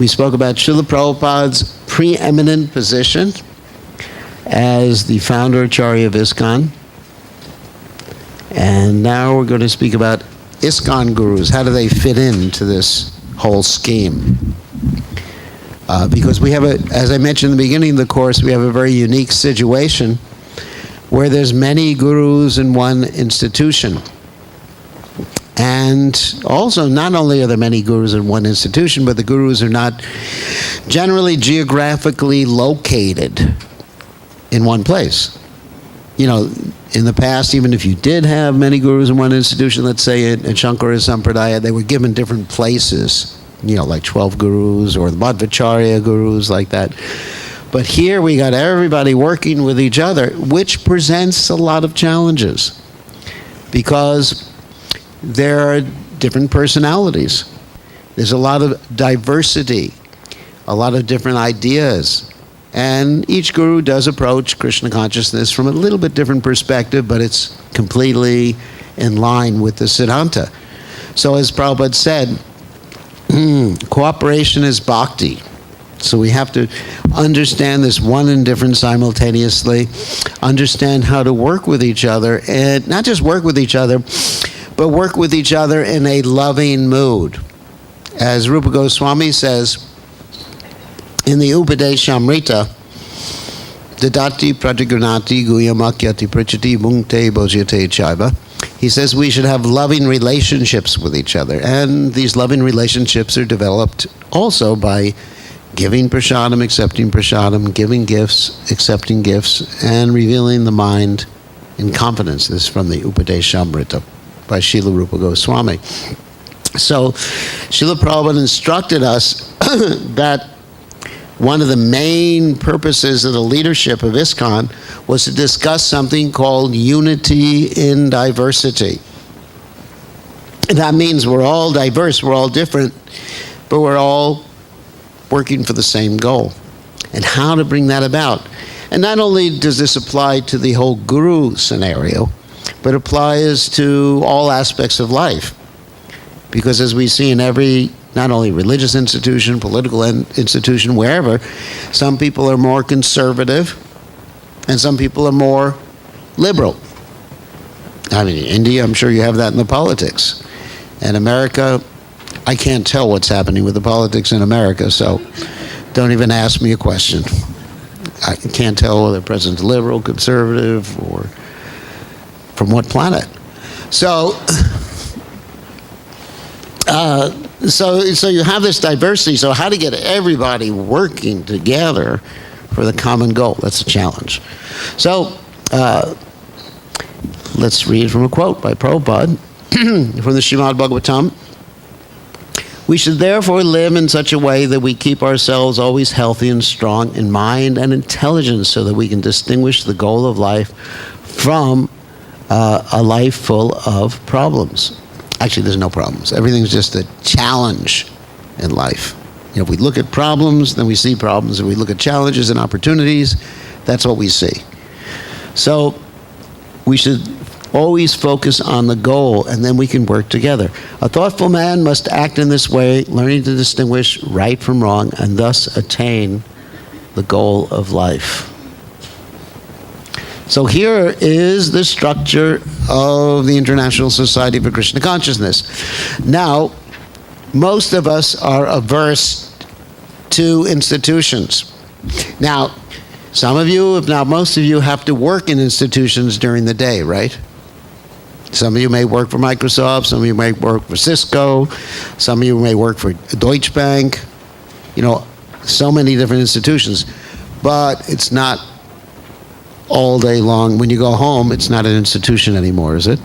We spoke about Srila Prabhupada's preeminent position as the founder Acharya of ISKCON. And now we're going to speak about ISKCON gurus. How do they fit into this whole scheme? Because we have, as I mentioned in the beginning of the course, we have a very unique situation where there's many gurus in one institution. And also, not only are there many gurus in one institution, but the gurus are not generally geographically located in one place. You know, in the past, even if you did have many gurus in one institution, let's say in Shankara Sampradaya, they were given different places, you know, like 12 gurus or the Madhvacharya gurus, like that. But here we got everybody working with each other, which presents a lot of challenges because there are different personalities. There's a lot of diversity, a lot of different ideas. And each guru does approach Krishna consciousness from a little bit different perspective, but it's completely in line with the Siddhanta. So as Prabhupada said, cooperation is bhakti. So we have to understand this one and different simultaneously, understand how to work with each other, and not just work with each other, but work with each other in a loving mood. As Rupa Goswami says in the Upadeshamrita, Dadati Pratigunati Guyamakyati Prachati Bhungte Bhojyate Chaiva. He says we should have loving relationships with each other. And these loving relationships are developed also by giving prasadam, accepting prasadam, giving gifts, accepting gifts, and revealing the mind in confidence. This is from the Upadeshamrita by Srila Rupa Goswami. So Srila Prabhupada instructed us that one of the main purposes of the leadership of ISKCON was to discuss something called unity in diversity. And that means we're all diverse, we're all different, but we're all working for the same goal. And how to bring that about. And not only does this apply to the whole guru scenario, but applies to all aspects of life. Because as we see in every, not only religious institution, political institution, wherever, some people are more conservative and some people are more liberal. I mean, in India, I'm sure you have that in the politics. In America, I can't tell what's happening with the politics in America, so don't even ask me a question. I can't tell whether the president's liberal, conservative, or from what planet. So you have this diversity. So how to get everybody working together for the common goal? That's a challenge. So let's read from a quote by Prabhupada from the Srimad Bhagavatam. We should therefore live in such a way that we keep ourselves always healthy and strong in mind and intelligence so that we can distinguish the goal of life from a life full of problems. Actually, there's no problems. Everything's just a challenge in life. You know, if we look at problems, then we see problems. If we look at challenges and opportunities, that's what we see. So we should always focus on the goal, and then we can work together. A thoughtful man must act in this way, learning to distinguish right from wrong, and thus attain the goal of life. So here is the structure of the International Society for Krishna Consciousness. Now, most of us are averse to institutions. Now, some of you, if not most of you, have to work in institutions during the day, right? Some of you may work for Microsoft, some of you may work for Cisco, some of you may work for Deutsche Bank, you know, so many different institutions. But it's not all day long. When you go home, it's not an institution anymore, is it?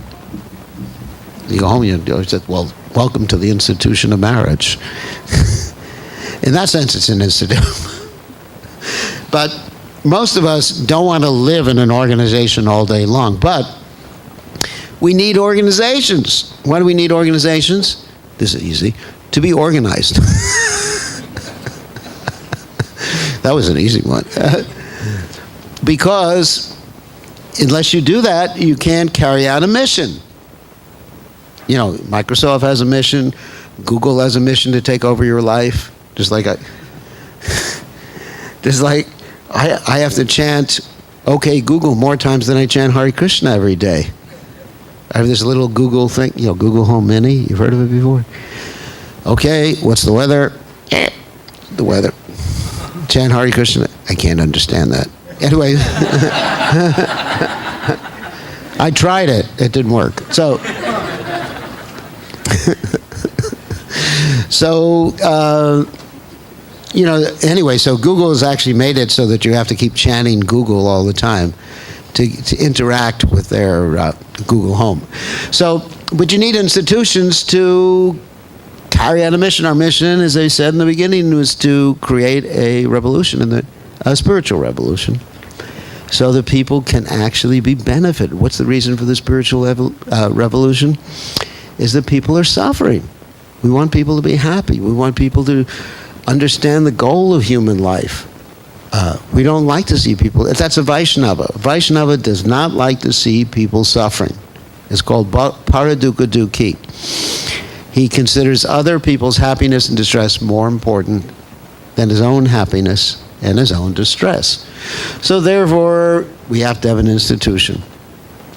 You go home, you say, well, welcome to the institution of marriage. In that sense, it's an institute. But most of us don't want to live in an organization all day long. But we need organizations. Why do we need organizations? This is easy. To be organized. That was an easy one. Because unless you do that, you can't carry out a mission. You know, Microsoft has a mission. Google has a mission to take over your life. Just like I have to chant "Okay Google" more times than I chant Hare Krishna every day. I have this little Google thing, Google Home Mini. You've heard of it before? Okay, what's the weather? The weather. Chant Hare Krishna. I can't understand that. Anyway, I tried it. It didn't work. Anyway, so Google has actually made it so that you have to keep chanting Google all the time to interact with their Google Home. But you need institutions to carry out a mission. Our mission, as I said in the beginning, was to create a revolution, a spiritual revolution, so that people can actually be benefited. What's the reason for the spiritual revolution? Is that people are suffering. We want people to be happy. We want people to understand the goal of human life. We don't like to see people. That's a Vaishnava. Vaishnava does not like to see people suffering. It's called Paradukkha Dukhi. He considers other people's happiness and distress more important than his own happiness and his own distress. So therefore, we have to have an institution.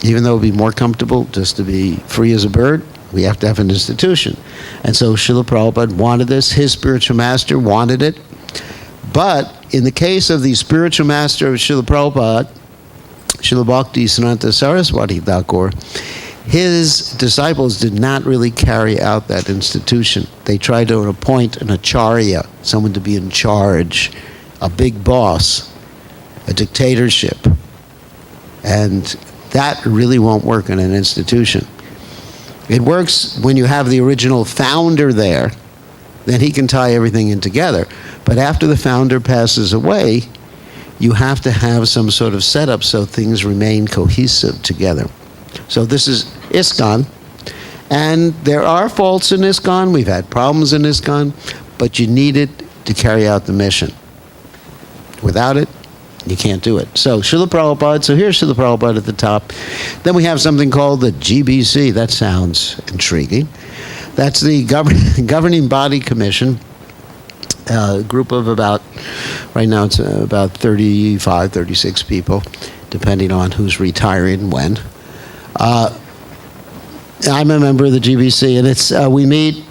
Even though it would be more comfortable just to be free as a bird, we have to have an institution. And so Srila Prabhupada wanted this. His spiritual master wanted it. But in the case of the spiritual master of Srila Prabhupada, Srila Bhakti Siddhanta Saraswati Thakur, his disciples did not really carry out that institution. They tried to appoint an acharya, someone to be in charge, a big boss, a dictatorship. And that really won't work in an institution. It works when you have the original founder there, then he can tie everything in together. But after the founder passes away, you have to have some sort of setup so things remain cohesive together. So this is ISKCON, and there are faults in ISKCON. We've had problems in ISKCON, but you need it to carry out the mission. Without it, you can't do it. So Srila Prabhupada, so here's Srila Prabhupada at the top. Then we have something called the GBC. That sounds intriguing. That's the Governing Body Commission, a group of right now it's about 35, 36 people, depending on who's retiring when. I'm a member of the GBC, and it's we meet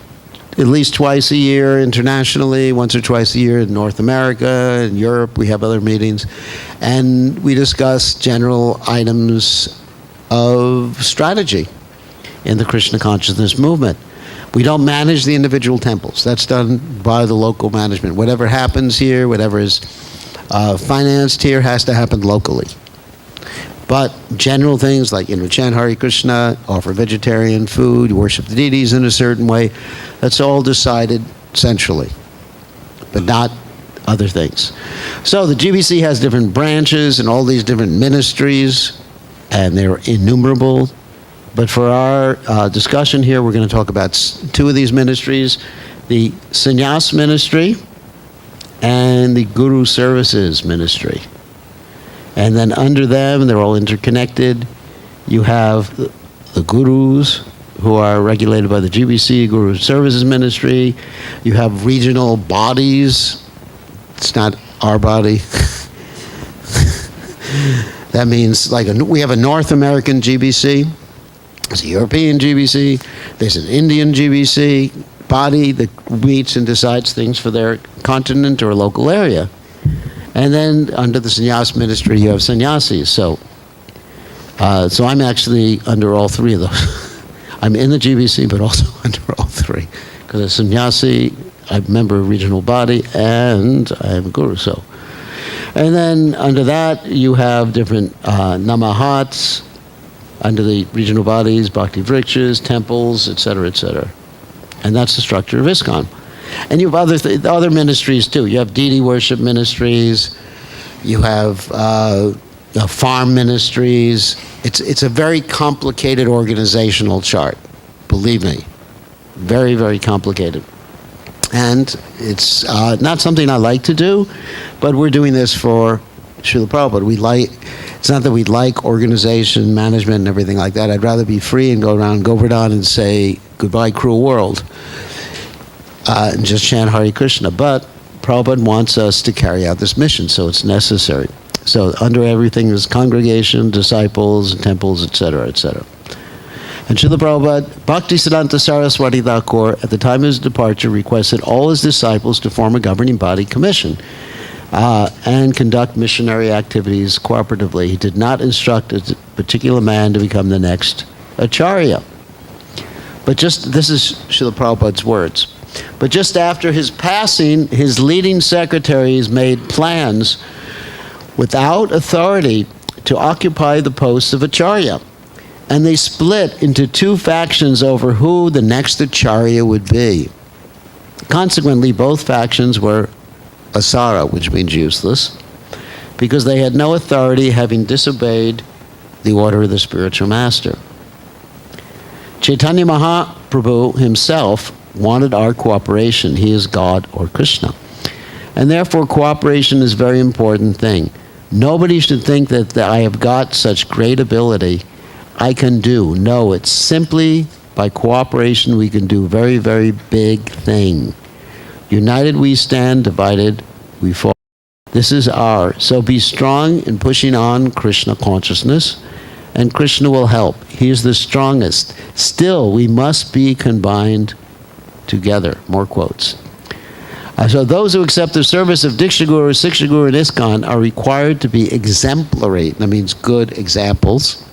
at least twice a year internationally, once or twice a year in North America, in Europe. We have other meetings, and we discuss general items of strategy in the Krishna consciousness movement. We don't manage the individual temples. That's done by the local management. Whatever happens here, whatever is financed here, has to happen locally. But general things like, chant Hare Krishna, offer vegetarian food, worship the deities in a certain way, that's all decided centrally, but not other things. So the GBC has different branches and all these different ministries, and they're innumerable. But for our discussion here, we're going to talk about two of these ministries, the Sannyas ministry and the Guru Services ministry. And then under them, they're all interconnected. You have the gurus, who are regulated by the GBC, Guru Services Ministry. You have regional bodies. It's not our body. That means we have a North American GBC. There's a European GBC. There's an Indian GBC body that meets and decides things for their continent or local area. And then under the sannyas ministry, you have sannyasis. So I'm actually under all three of those. I'm in the GBC, but also under all three. Because as sannyasi, I'm a member of regional body, and I'm a guru. So, and then under that, you have different namahats under the regional bodies, bhakti vrikshas, temples, etc., etc. And that's the structure of ISKCON. And you have other ministries too. You have deity worship ministries. You have farm ministries. It's a very complicated organizational chart. Believe me, very, very complicated. And it's not something I like to do, but we're doing this for Srila Prabhupada. It's not that we like organization, management, and everything like that. I'd rather be free and go around Govardhan and say, goodbye, cruel world. and just chant Hare Krishna. But Prabhupada wants us to carry out this mission, so it's necessary. So under everything is congregation, disciples, temples, etc., etc. And Srila Prabhupada, Bhaktisiddhanta Saraswati Thakur, at the time of his departure, requested all his disciples to form a governing body commission and conduct missionary activities cooperatively. He did not instruct a particular man to become the next Acharya. But this is Srila Prabhupada's words. But just after his passing, his leading secretaries made plans without authority to occupy the post of Acharya. And they split into two factions over who the next Acharya would be. Consequently, both factions were asara, which means useless, because they had no authority, having disobeyed the order of the spiritual master. Chaitanya Mahaprabhu himself wanted our cooperation. He is God or Krishna. And therefore, cooperation is a very important thing. Nobody should think that I have got such great ability I can do. No, it's simply by cooperation we can do very, very big thing. United we stand, divided we fall. This is our. So be strong in pushing on Krishna consciousness, and Krishna will help. He is the strongest. Still, we must be combined together. More quotes. So those who accept the service of Diksha Guru, Siksha Guru, and ISKCON are required to be exemplary. That means good examples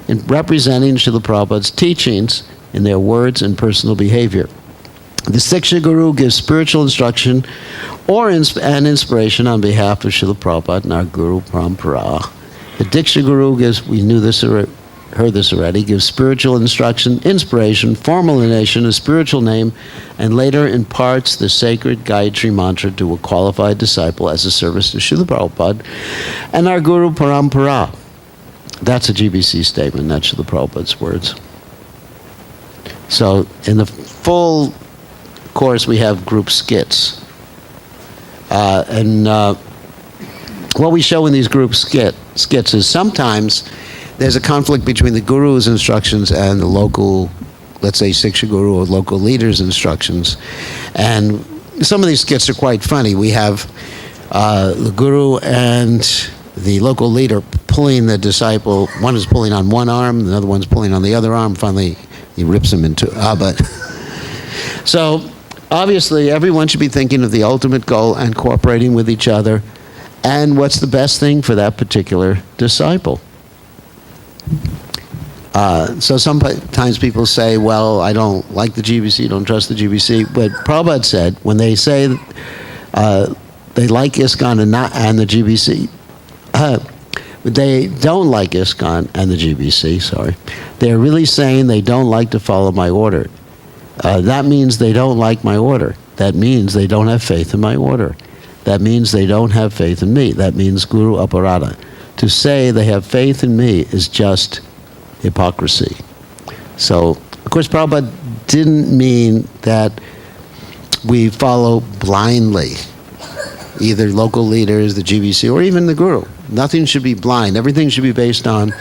in representing Srila Prabhupada's teachings in their words and personal behavior. The Siksha Guru gives spiritual instruction and inspiration on behalf of Srila Prabhupada and our Guru Parampara. The Diksha Guru gives, we knew this already, heard this already, gives spiritual instruction, inspiration, formalization, a spiritual name, and later imparts the sacred Gayatri mantra to a qualified disciple as a service to Srila Prabhupada and our Guru Parampara. That's a GBC statement, that's Srila Prabhupada's words. So in the full course we have group skits. What we show in these group skits is sometimes there's a conflict between the Guru's instructions and the local, let's say, Siksha Guru or local leader's instructions. And some of these skits are quite funny. We have the Guru and the local leader pulling the disciple. One is pulling on one arm, the other one's pulling on the other arm. Finally, he rips him into but so obviously, everyone should be thinking of the ultimate goal and cooperating with each other and what's the best thing for that particular disciple. So sometimes people say, well, I don't like the GBC, don't trust the GBC. But Prabhupada said, when they say they like ISKCON and the GBC, they don't like ISKCON and the GBC, sorry. They're really saying they don't like to follow my order. That means they don't like my order. That means they don't have faith in my order. That means they don't have faith in me. That means Guru Aparada. To say they have faith in me is just hypocrisy. So, of course, Prabhupada didn't mean that we follow blindly either local leaders, the GBC, or even the Guru. Nothing should be blind. Everything should be based on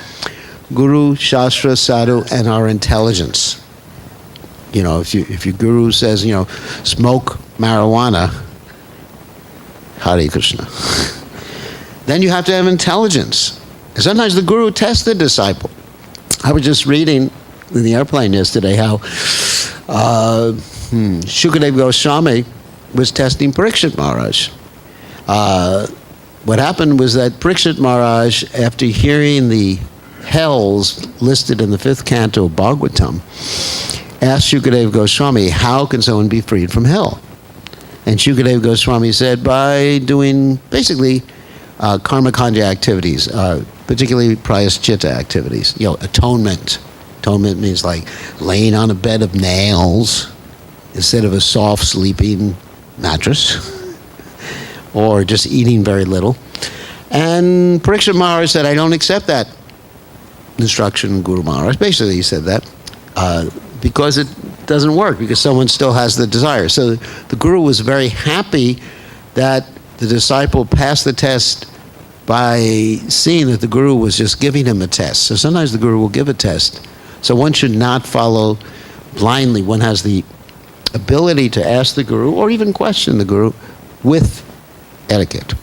Guru, Shastra, Sadhu, and our intelligence. You know, if your Guru says, smoke marijuana, Hare Krishna. Then you have to have intelligence. And sometimes the Guru tests the disciple. I was just reading in the airplane yesterday how Shukadeva Goswami was testing Parikshit Maharaj. What happened was that Parikshit Maharaj, after hearing the hells listed in the 5th canto of Bhagavatam, asked Shukadeva Goswami, how can someone be freed from hell? And Shukadeva Goswami said, by doing basically karma kanja activities, particularly prayaschitta activities, atonement. Atonement means like laying on a bed of nails instead of a soft sleeping mattress, or just eating very little. And Parikshit Maharaj said, I don't accept that instruction, Guru Maharaj. Basically, he said that because it doesn't work, because someone still has the desire. So the Guru was very happy that the disciple passed the test by seeing that the Guru was just giving him a test. So sometimes the Guru will give a test. So one should not follow blindly. One has the ability to ask the Guru or even question the Guru with etiquette.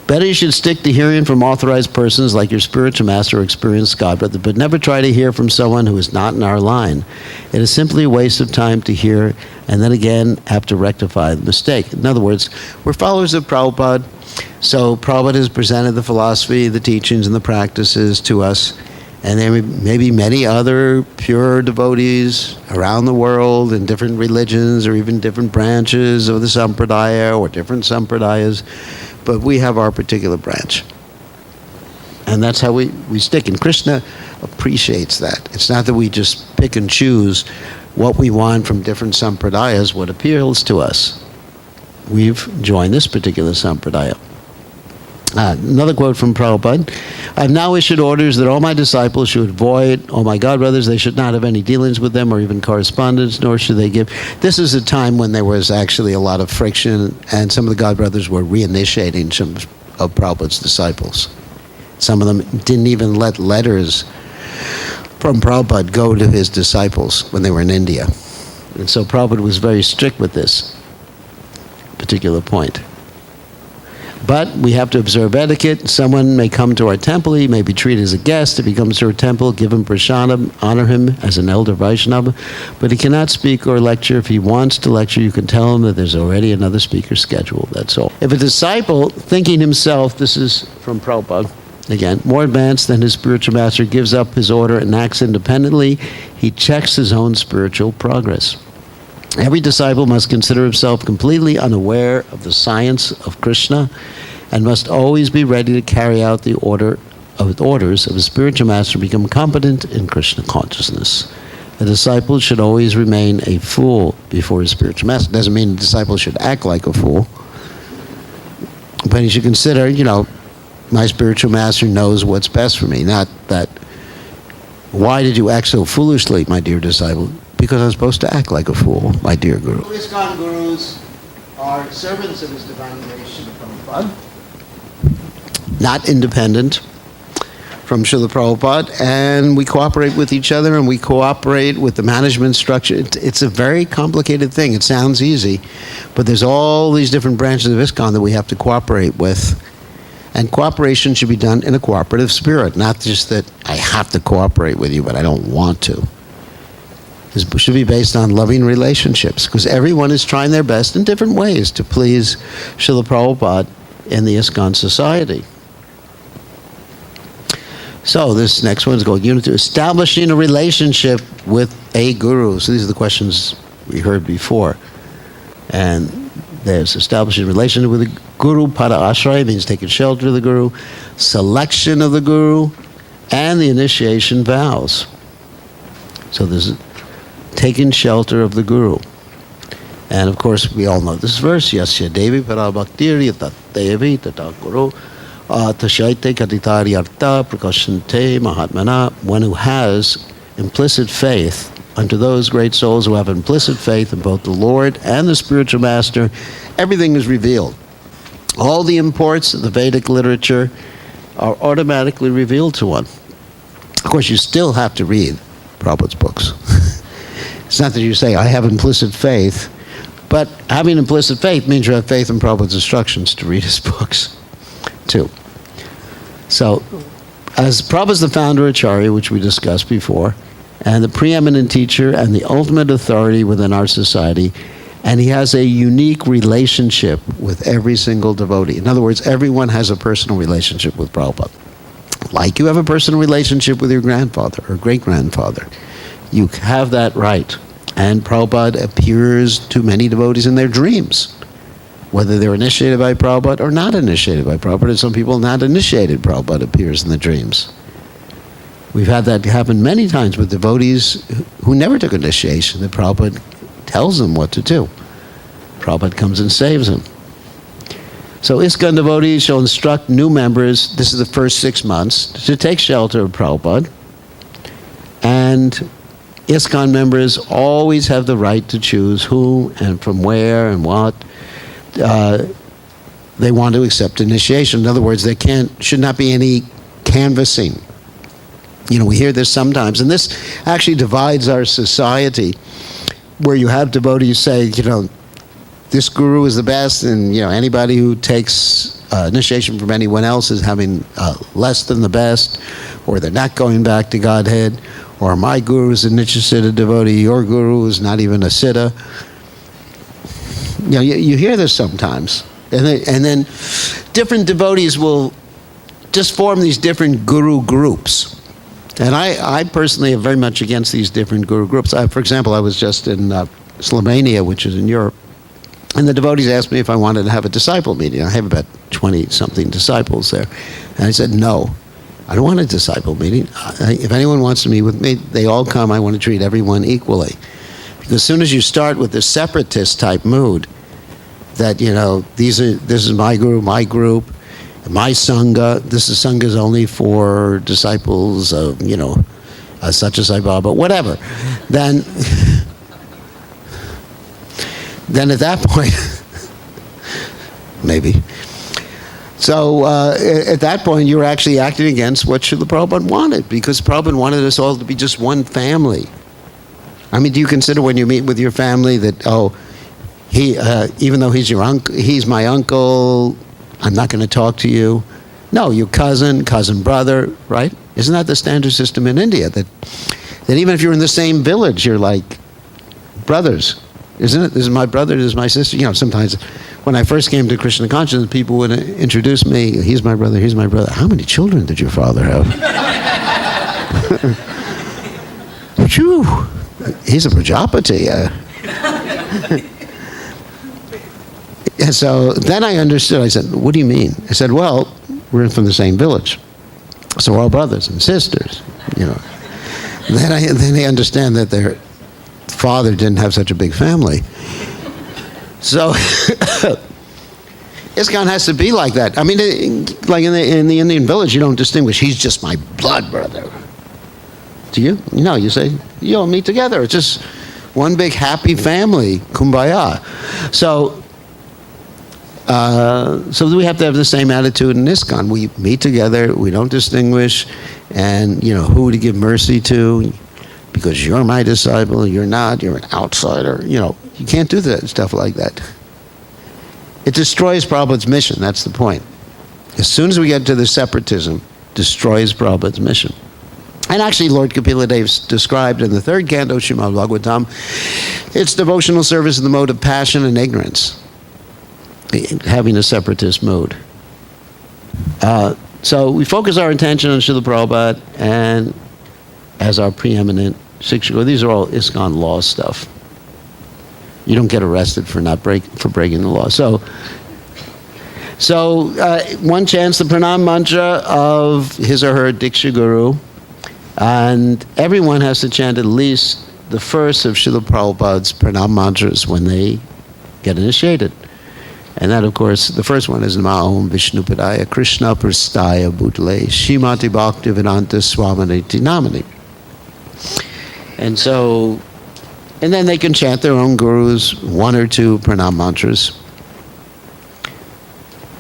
Better you should stick to hearing from authorized persons like your spiritual master or experienced godbrother, but never try to hear from someone who is not in our line. It is simply a waste of time to hear and then again have to rectify the mistake. In other words, we're followers of Prabhupada, so Prabhupada has presented the philosophy, the teachings, and the practices to us, and there may be many other pure devotees around the world in different religions or even different branches of the sampradaya or different sampradayas, but we have our particular branch. And that's how we stick. And Krishna appreciates that. It's not that we just pick and choose what we want from different sampradayas, what appeals to us. We've joined this particular sampradaya. Another quote from Prabhupada. I've now issued orders that all my disciples should avoid all my godbrothers. They should not have any dealings with them or even correspondence, nor should they give. This is a time when there was actually a lot of friction, and some of the godbrothers were reinitiating some of Prabhupada's disciples. Some of them didn't even let letters from Prabhupada go to his disciples when they were in India. And so Prabhupada was very strict with this particular point. But we have to observe etiquette. Someone may come to our temple. He may be treated as a guest. If he comes to our temple, give him prasadam, honor him as an elder Vaishnava. But he cannot speak or lecture. If he wants to lecture, you can tell him that there's already another speaker scheduled. That's all. If a disciple, thinking himself, this is from Prabhupada, again, more advanced than his spiritual master, gives up his order and acts independently, he checks his own spiritual progress. Every disciple must consider himself completely unaware of the science of Krishna and must always be ready to carry out the orders of his spiritual master, become competent in Krishna consciousness. A disciple should always remain a fool before his spiritual master. Doesn't mean a disciple should act like a fool, but he should consider, my spiritual master knows what's best for me. Not that, why did you act so foolishly, my dear disciple? Because I'm supposed to act like a fool, my dear Guru. ISKCON Gurus are servants of His Divine Grace Srila Prabhupada, not independent from Srila Prabhupada, and we cooperate with each other and we cooperate with the management structure. It's a very complicated thing. It sounds easy, but there's all these different branches of ISKCON that we have to cooperate with. And cooperation should be done in a cooperative spirit, not just that I have to cooperate with you, but I don't want to. This should be based on loving relationships, because everyone is trying their best in different ways to please Srila Prabhupada in the ISKCON society. So this next one is called Unit 2, establishing a relationship with a guru. So these are the questions we heard before. And there's establishing a relationship with the guru. Pada ashraya means taking shelter of the guru, selection of the guru, and the initiation vows. So there's taking shelter of the guru. And of course, we all know this verse, Yasya Devi Parabhaktir Yatat Devi Tata Guru Tashaite Kaditari Arta Prakashante Mahatmana. One who has implicit faith unto those great souls who have implicit faith in both the Lord and the spiritual master, everything is revealed. All the imports of the Vedic literature are automatically revealed to one. Of course, you still have to read Prabhupada's books. It's not that you say, I have implicit faith, but having implicit faith means you have faith in Prabhupada's instructions to read his books, too. So, as Prabhupada's the founder Acharya, which we discussed before, and the preeminent teacher and the ultimate authority within our society, and he has a unique relationship with every single devotee. In other words, everyone has a personal relationship with Prabhupada. Like you have a personal relationship with your grandfather or great-grandfather. You have that right. And Prabhupada appears to many devotees in their dreams, whether they're initiated by Prabhupada or not initiated by Prabhupada. And some people not initiated, Prabhupada appears in the dreams. We've had that happen many times with devotees who never took initiation, that Prabhupada tells them what to do. Prabhupada comes and saves them. So ISKCON devotees shall instruct new members, this is the first 6 months, to take shelter of Prabhupada. And ISKCON members always have the right to choose who and from where and what they want to accept initiation. In other words, should not be any canvassing. We hear this sometimes, and this actually divides our society. where you have devotees say, this guru is the best, and anybody who takes initiation from anyone else is having less than the best, or they're not going back to Godhead, or my guru is a Nityasiddha devotee, your guru is not even a Siddha. You hear this sometimes, and then different devotees will just form these different guru groups. And I personally am very much against these different guru groups. For example, I was just in Slovenia, which is in Europe, and the devotees asked me if I wanted to have a disciple meeting. I have about 20-something disciples there. And I said, no, I don't want a disciple meeting. If anyone wants to meet with me, they all come. I want to treat everyone equally. Because as soon as you start with this separatist type mood, that, this is my guru, my group, my Sangha, this is Sangha's only for disciples of, such as Sai Baba, whatever, then at that point, maybe. So at that point, you're actually acting against what Srila Prabhupada wanted, because Prabhupada wanted us all to be just one family. I mean, do you consider when you meet with your family that, he, even though he's your uncle, he's my uncle, I'm not going to talk to you? No, your cousin brother, right? Isn't that the standard system in India? That even if you're in the same village, you're like brothers. Isn't it? This is my brother, this is my sister. Sometimes when I first came to Krishna consciousness, people would introduce me, he's my brother, he's my brother. How many children did your father have? Phew, he's a Prajapati. And so then I understood. I said, what do you mean? I said, well, we're from the same village, so we're all brothers and sisters, Then they understand that their father didn't have such a big family. So ISKCON has to be like that. I mean, like in the Indian village, you don't distinguish. He's just my blood brother. Do you? No, you say, you'll meet together. It's just one big happy family, kumbaya. So we have to have the same attitude in ISKCON. We meet together, we don't distinguish, and who to give mercy to, because you're my disciple, you're not, you're an outsider. You can't do that stuff like that. It destroys Prabhupada's mission, that's the point. As soon as we get to the separatism, destroys Prabhupada's mission. And actually, Lord Kapila Dev described in the third canto, Srimad Bhagavatam, it's devotional service in the mode of passion and ignorance, having a separatist mode. So we focus our attention on Srila Prabhupada and as our preeminent Shiksha. These are all ISKCON law stuff. You don't get arrested for breaking the law. So one chants the pranam mantra of his or her Diksha Guru, and everyone has to chant at least the first of Srila Prabhupada's pranam mantras when they get initiated. And that, of course, the first one is Nama Om Vishnupadaya Krishna Prastaya Bhutale Shrimati Bhaktivedanta Swaminiti Namani. And then they can chant their own gurus, one or two pranam mantras.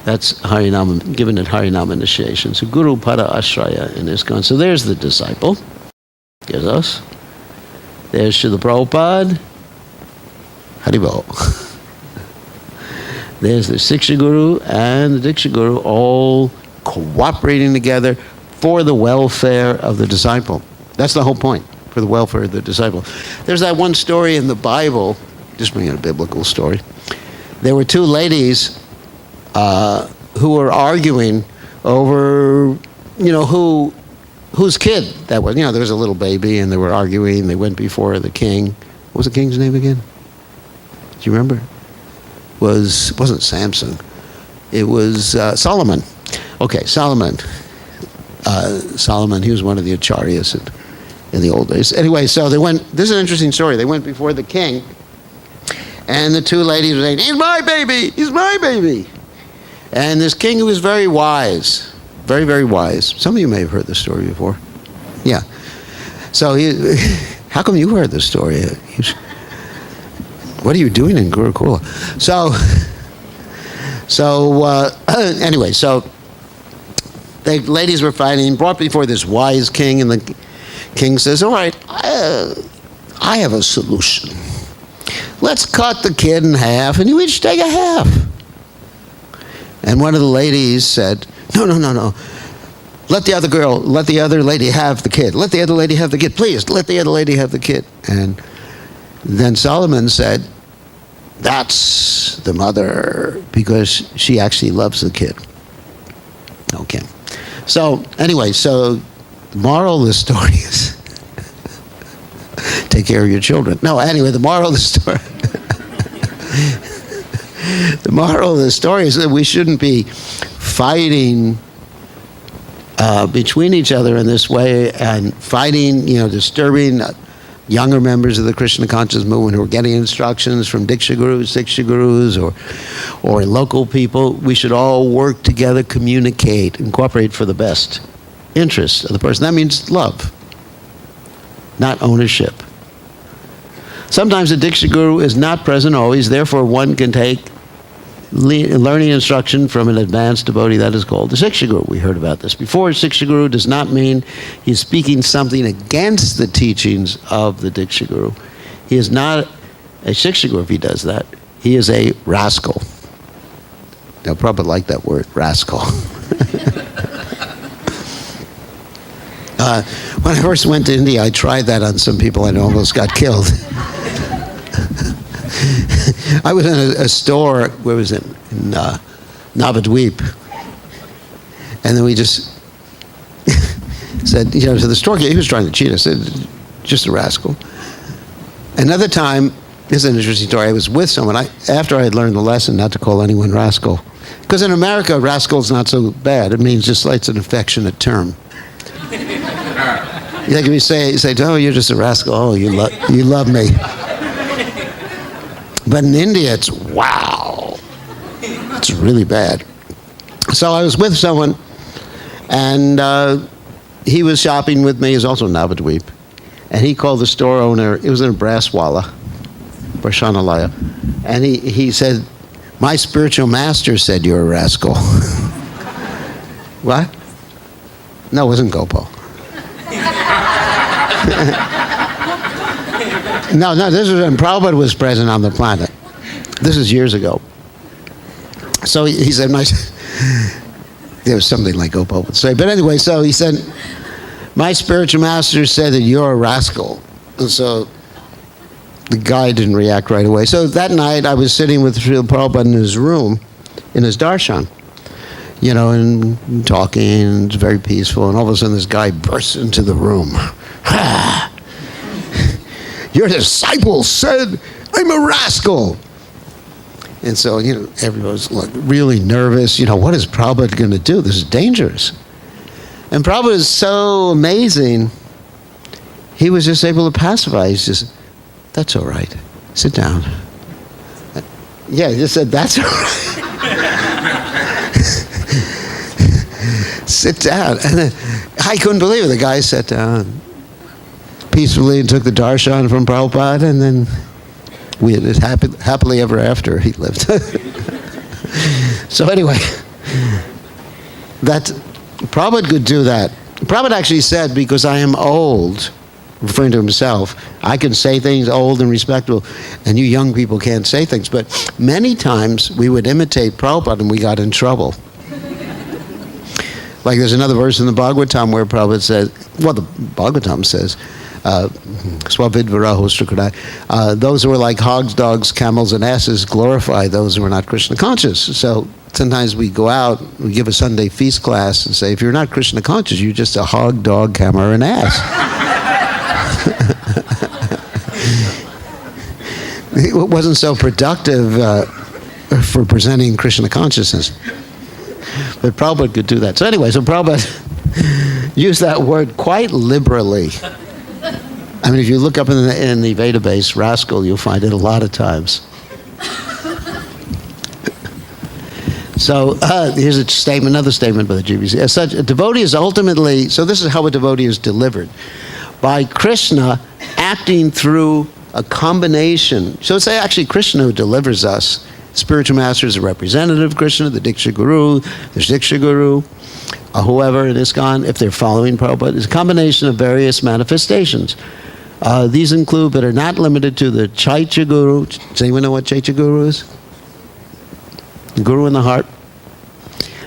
That's Harinam, given at Harinam initiation. So Guru Pada Ashraya in ISKCON. So there's the disciple. There's us. There's Srila Prabhupada. Haribol. There's the Shiksha Guru and the Diksha Guru all cooperating together for the welfare of the disciple. That's the whole point, for the welfare of the disciple. There's that one story in the Bible, just bringing a biblical story. There were two ladies who were arguing over, whose kid that was. There was a little baby and they were arguing. They went before the king. What was the king's name again? Do you remember? It wasn't Samson. It was Solomon. Okay, Solomon. Solomon, he was one of the acharyas in the old days. Anyway, so they went, this is an interesting story. They went before the king, and the two ladies were saying, he's my baby, he's my baby. And this king who was very wise, very, very wise. Some of you may have heard this story before. Yeah. So how come you heard this story? What are you doing in Gurukula? Anyway, so the ladies were fighting, brought before this wise king, and the king says, all right, I have a solution. let's cut the kid in half and you each take a half. And one of the ladies said, no. Let the other lady have the kid. Let the other lady have the kid. Please, let the other lady have the kid. And then Solomon said, that's the mother, because she actually loves the kid. Okay. So, anyway, the moral of the story is take care of your children. No, anyway, the moral of the story the moral of the story is that we shouldn't be fighting between each other in this way, and fighting, disturbing younger members of the Krishna conscious movement who are getting instructions from Diksha Gurus, Siksha Gurus, or local people. We should all work together, communicate, and cooperate for the best interests of the person. That means love, not ownership. Sometimes the Diksha Guru is not present always, therefore one can take learning instruction from an advanced devotee. That is called the Siksha Guru. We heard about this before. Siksha Guru does not mean he's speaking something against the teachings of the Diksha Guru. He is not a Siksha Guru if he does that. He is a rascal. They'll probably like that word, rascal. When I first went to India, I tried that on some people and almost got killed. I was in a store, where was it? In Navadweep. And then we just said, to the storekeeper, he was trying to cheat us, just a rascal. Another time, this is an interesting story, I was with someone, after I had learned the lesson not to call anyone rascal. Because in America, rascal's not so bad. It means just like it's an affectionate term. Like if you say, oh, you're just a rascal, oh, you love me. But in India, it's wow. It's really bad. So I was with someone, and he was shopping with me. He was also Navadweep. And he called the store owner, it was in a Braswala, Brashanalaya. And he said, my spiritual master said you're a rascal. What? No, it wasn't Gopal. No, this was when Prabhupada was present on the planet. This is years ago. So he said, there was something like Gopal would say. But anyway, so he said, my spiritual master said that you're a rascal. And so the guy didn't react right away. So that night I was sitting with Srila Prabhupada in his room, in his darshan, and talking, it's very peaceful. And all of a sudden this guy bursts into the room. Your disciple said I'm a rascal. And so, everybody's like really nervous. What is Prabhupada going to do? This is dangerous. And Prabhupada is so amazing. He was just able to pacify. He's just, that's all right. Sit down. Yeah, he just said, that's all right. Sit down. And then, I couldn't believe it. The guy sat down peacefully and took the darshan from Prabhupada, and then we had happily ever after he lived. So anyway, Prabhupada could do that. Prabhupada actually said, because I am old, referring to himself, I can say things old and respectable, and you young people can't say things. But many times we would imitate Prabhupada and we got in trouble. Like there's another verse in the Bhagavatam where Prabhupada says, the Bhagavatam says, Swavidvaraho Strukadai, those who are like hogs, dogs, camels, and asses glorify those who are not Krishna conscious. So sometimes we go out, we give a Sunday feast class and say, if you're not Krishna conscious, you're just a hog, dog, camel, or an ass. It wasn't so productive for presenting Krishna consciousness. But Prabhupada could do that. So anyway, Prabhupada used that word quite liberally. I mean, if you look up in the database, rascal, you'll find it a lot of times. So here's another statement by the GBC. As such, a devotee is ultimately, so this is how a devotee is delivered. By Krishna acting through a combination. So it's actually Krishna who delivers us. Spiritual master is a representative of Krishna, the Diksha Guru, the Siksha Guru, whoever in ISKCON, if they're following Prabhupada. It's a combination of various manifestations. These include, but are not limited to, the Chaitya Guru. Does anyone know what Chaitya Guru is? The Guru in the heart.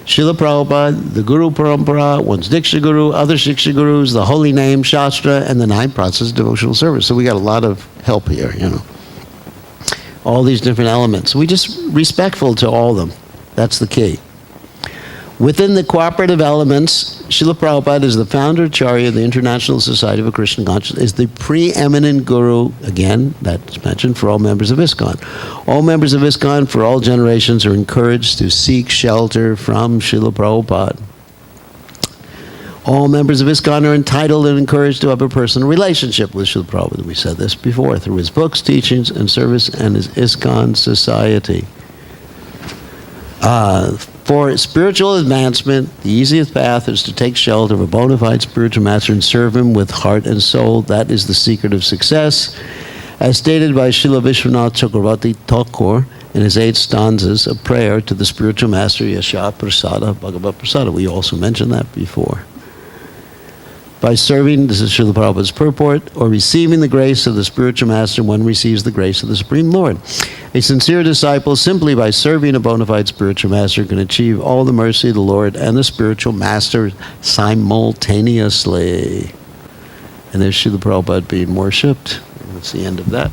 Srila Prabhupada, the Guru Parampara, one's Diksha Guru, other Shiksha Gurus, the holy name, Shastra, and the 9 processes of devotional service. So we got a lot of help here, All these different elements. We just respectful to all of them. That's the key. Within the cooperative elements, Srila Prabhupada is the founder Acharya of the International Society of Krishna Consciousness, is the preeminent guru, again, that's mentioned, for all members of ISKCON. All members of ISKCON for all generations are encouraged to seek shelter from Srila Prabhupada. All members of ISKCON are entitled and encouraged to have a personal relationship with Srila Prabhupada. We said this before, through his books, teachings, and service, and his ISKCON society. For spiritual advancement, the easiest path is to take shelter of a bona fide spiritual master and serve him with heart and soul. That is the secret of success. As stated by Srila Vishwanath Chakravarti Thakur in his 8 stanzas of prayer to the spiritual master Yasha Prasada Bhagavat Prasada. We also mentioned that before. By serving, this is Srila Prabhupada's purport, or receiving the grace of the spiritual master, one receives the grace of the Supreme Lord. A sincere disciple, simply by serving a bona fide spiritual master, can achieve all the mercy of the Lord and the spiritual master simultaneously. And there's Srila Prabhupada being worshipped. That's the end of that.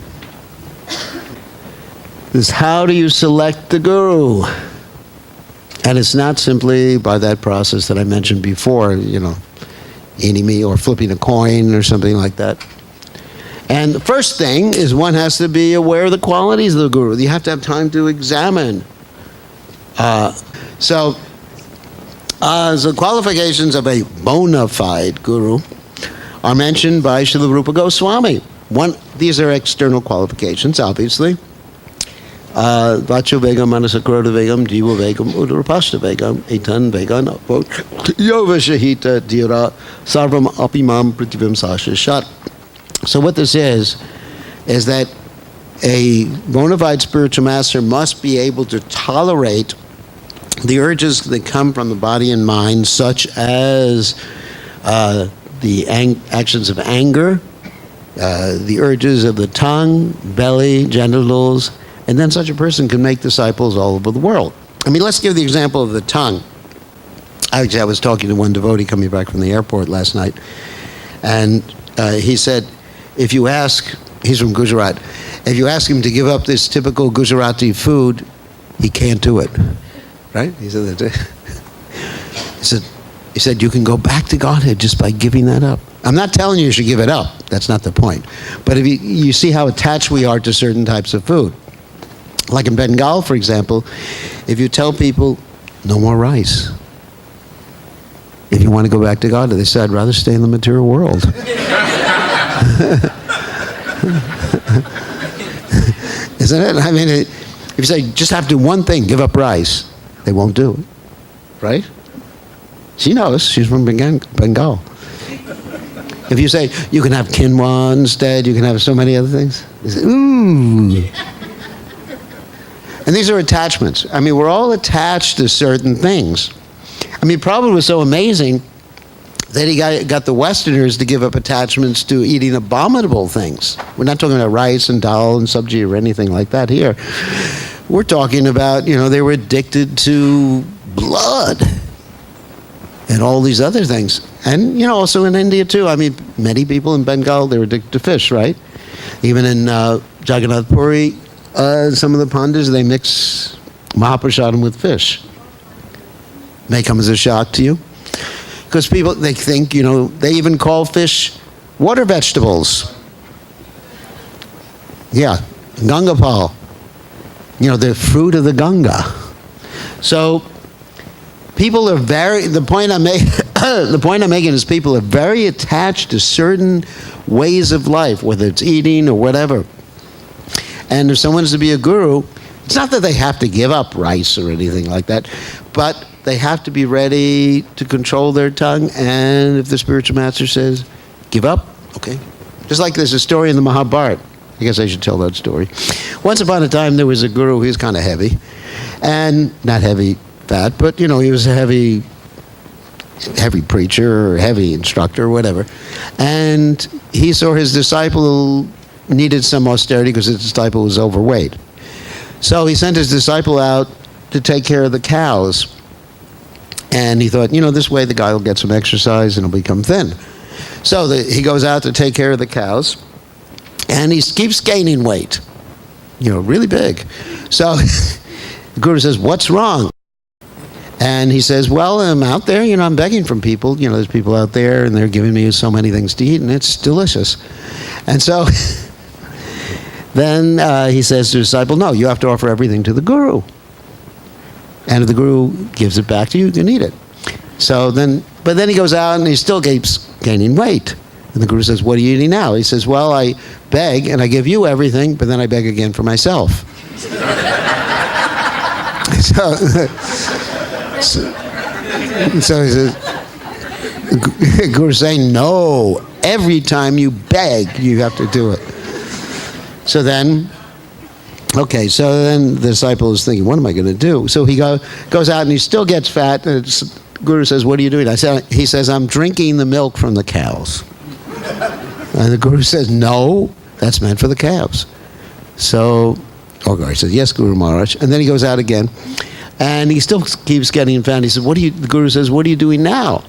This is how do you select the guru? And it's not simply by that process that I mentioned before, eating me or flipping a coin or something like that. And the first thing is one has to be aware of the qualities of the guru. You have to have time to examine. So the qualifications of a bona fide guru are mentioned by Srila Rupa Goswami. These are external qualifications, obviously. Vacho Vegam, Manasakroda Vegam, Jiva Vegam, Udarapashta Vegam, Etan Vegan, Yova Shahita, Dira, Sarvam Apimam, Prithivam Sasha Shat. So what this is that a bona fide spiritual master must be able to tolerate the urges that come from the body and mind, such as the actions of anger, the urges of the tongue, belly, genitals, and then such a person can make disciples all over the world. Let's give the example of the tongue. Actually, I was talking to one devotee coming back from the airport last night, and he said, if you ask, he's from Gujarat, if you ask him to give up this typical Gujarati food, he can't do it. Right? He said, you can go back to Godhead just by giving that up. I'm not telling you should give it up. That's not the point. But if you see how attached we are to certain types of food. Like in Bengal, for example, if you tell people, no more rice. If you want to go back to God, they say, I'd rather stay in the material world. Isn't it? If you say, just have to do one thing, give up rice, they won't do it. Right? She knows. She's from Bengal. If you say, you can have quinoa instead, you can have so many other things, they say, ooh. And these are attachments. We're all attached to certain things. Prabhupada was so amazing that he got the Westerners to give up attachments to eating abominable things. We're not talking about rice and dal and sabji or anything like that here. We're talking about, they were addicted to blood and all these other things. And, also in India too. Many people in Bengal, they were addicted to fish, right? Even in Jagannath Puri, some of the pandas, they mix Mahaprasadam with fish. May come as a shock to you. Because people, they think, they even call fish water vegetables. Yeah, Gangapal. The fruit of the Ganga. So, people are the point I'm making is people are very attached to certain ways of life, whether it's eating or whatever. And if someone's to be a guru, it's not that they have to give up rice or anything like that, but they have to be ready to control their tongue, and if the spiritual master says, give up, okay. Just like there's a story in the Mahabharata. I guess I should tell that story. Once upon a time, there was a guru, he was kind of heavy, and not heavy fat, but, he was a heavy heavy preacher or heavy instructor or whatever. And he saw his disciple needed some austerity because his disciple was overweight. So he sent his disciple out to take care of the cows. And he thought, this way the guy will get some exercise and he'll become thin. So he goes out to take care of the cows, and he keeps gaining weight, really big. So the guru says, what's wrong? And he says, well, I'm out there, I'm begging from people. There's people out there, and they're giving me so many things to eat, and it's delicious. And so then he says to the disciple, no, you have to offer everything to the guru. And if the guru gives it back to you, you can eat it. But then he goes out and he still keeps gaining weight. And the guru says, what are you eating now? He says, well, I beg and I give you everything, but then I beg again for myself. So he says, the guru's saying, no, every time you beg, you have to do it. So then the disciple is thinking, what am I going to do? So he goes out and he still gets fat. And the guru says, what are you doing? He says, I'm drinking the milk from the cows. And the guru says, no, that's meant for the calves. So, he says, yes, Guru Maharaj. And then he goes out again. And he still keeps getting fat. He says, the guru says, what are you doing now?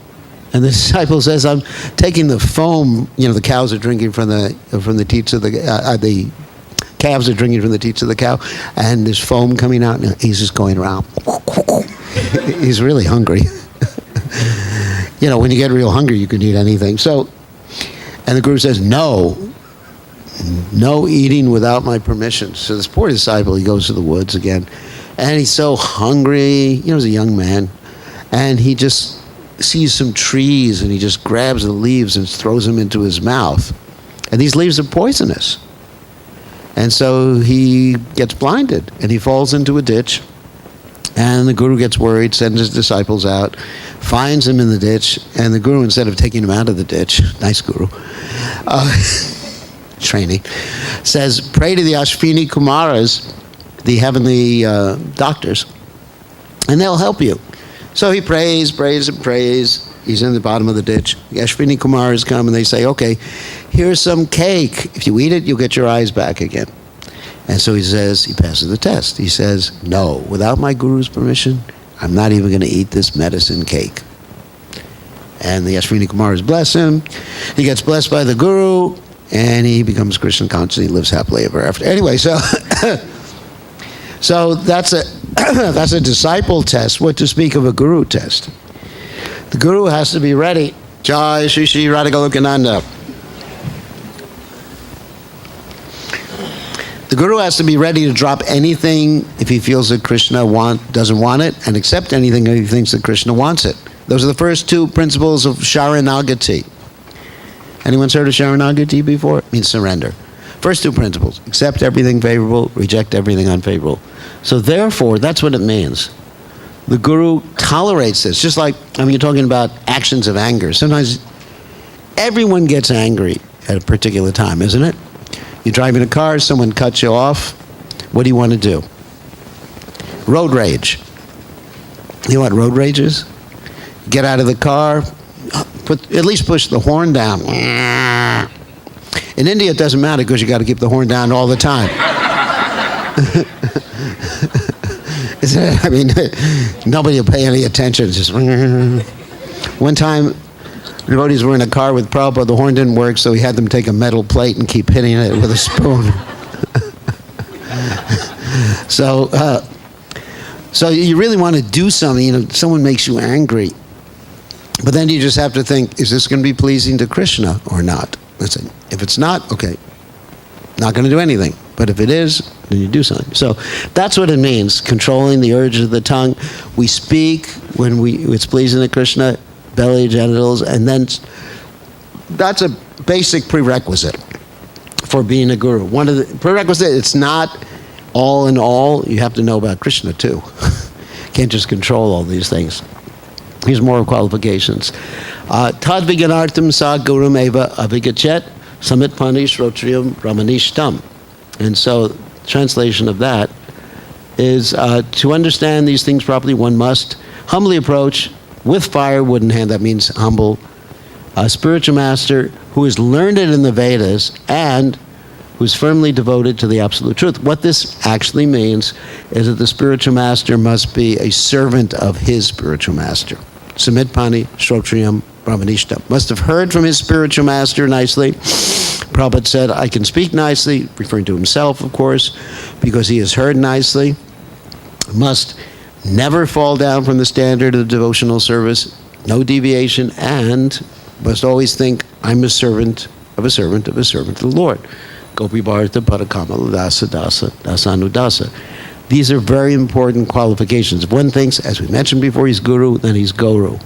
And the disciple says, I'm taking the foam, the cows are drinking from the teats of the calves are drinking from the teats of the cow, and there's foam coming out, and he's just going around. He's really hungry. When you get real hungry, you can eat anything. So, and the guru says, no eating without my permission. So this poor disciple, he goes to the woods again, and he's so hungry. He's a young man, and he just sees some trees, and he just grabs the leaves and throws them into his mouth. And these leaves are poisonous. And so he gets blinded, and he falls into a ditch. And the guru gets worried, sends his disciples out, finds him in the ditch, and the guru, instead of taking him out of the ditch, nice guru, training, says, pray to the Ashwini Kumaras, the heavenly doctors, and they'll help you. So he prays. He's in the bottom of the ditch. The Ashwini Kumaras come and they say, okay, here's some cake. If you eat it, you'll get your eyes back again. And so he passes the test. He says, no, without my guru's permission, I'm not even going to eat this medicine cake. And the Ashwini Kumaras bless him. He gets blessed by the guru, and he becomes Krishna conscious. He lives happily ever after. Anyway, so that's a disciple test. What to speak of a guru test? The guru has to be ready. Jai Shri Shri Radhagolokananda. The guru has to be ready to drop anything if he feels that Krishna doesn't want it, and accept anything if he thinks that Krishna wants it. Those are the first two principles of Sharanagati. Anyone's heard of Sharanagati before? It means surrender. First two principles: accept everything favorable, reject everything unfavorable. So therefore, that's what it means. The guru tolerates this. Just like, you're talking about actions of anger. Sometimes everyone gets angry at a particular time, isn't it? You're driving a car, someone cuts you off. What do you want to do? Road rage. You know what road rage is? Get out of the car, at least push the horn down. In India, it doesn't matter because you got to keep the horn down all the time. Nobody will pay any attention. It's just one time, the devotees were in a car with Prabhupada. The horn didn't work, so he had them take a metal plate and keep hitting it with a spoon. So you really want to do something. Someone makes you angry, but then you just have to think: is this going to be pleasing to Krishna or not? Listen, if it's not, okay, not going to do anything. But if it is, then you do something. So that's what it means, controlling the urge of the tongue. We speak when it's pleasing to Krishna, belly, genitals, and then that's a basic prerequisite for being a guru. One of the prerequisites, it's not all in all. You have to know about Krishna too. Can't just control all these things. Here's more qualifications. Tad viganartam sa gurum eva avigachet samit pani shrotrium ramanishtam. And so, translation of that is to understand these things properly, one must humbly approach with fire, wooden hand, that means humble. A spiritual master who is learned in the Vedas and who's firmly devoted to the absolute truth. What this actually means is that the spiritual master must be a servant of his spiritual master. Samitpani, Shrotriyam, Brahmanishtam. Must have heard from his spiritual master nicely. Prabhupada said, I can speak nicely, referring to himself, of course, because he has heard nicely. Must never fall down from the standard of devotional service, no deviation, and must always think, I'm a servant of a servant of a servant of the Lord. Gopi Bharata Parakama Dasa Dasa Dasanudasa. These are very important qualifications. If one thinks, as we mentioned before, he's guru, then he's guru.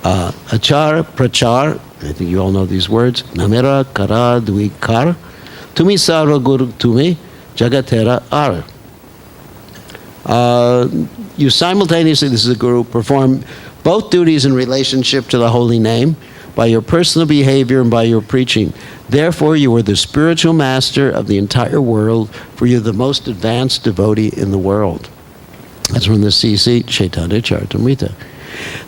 Achar, prachar, I think you all know these words. Namera kara dvikar, tumi sarva guru tumi, jagatera ar. You simultaneously, this is a guru, perform both duties in relationship to the holy name, by your personal behavior and by your preaching. Therefore, you are the spiritual master of the entire world, for you're the most advanced devotee in the world. That's from the CC, Chaitanya Charitamrita.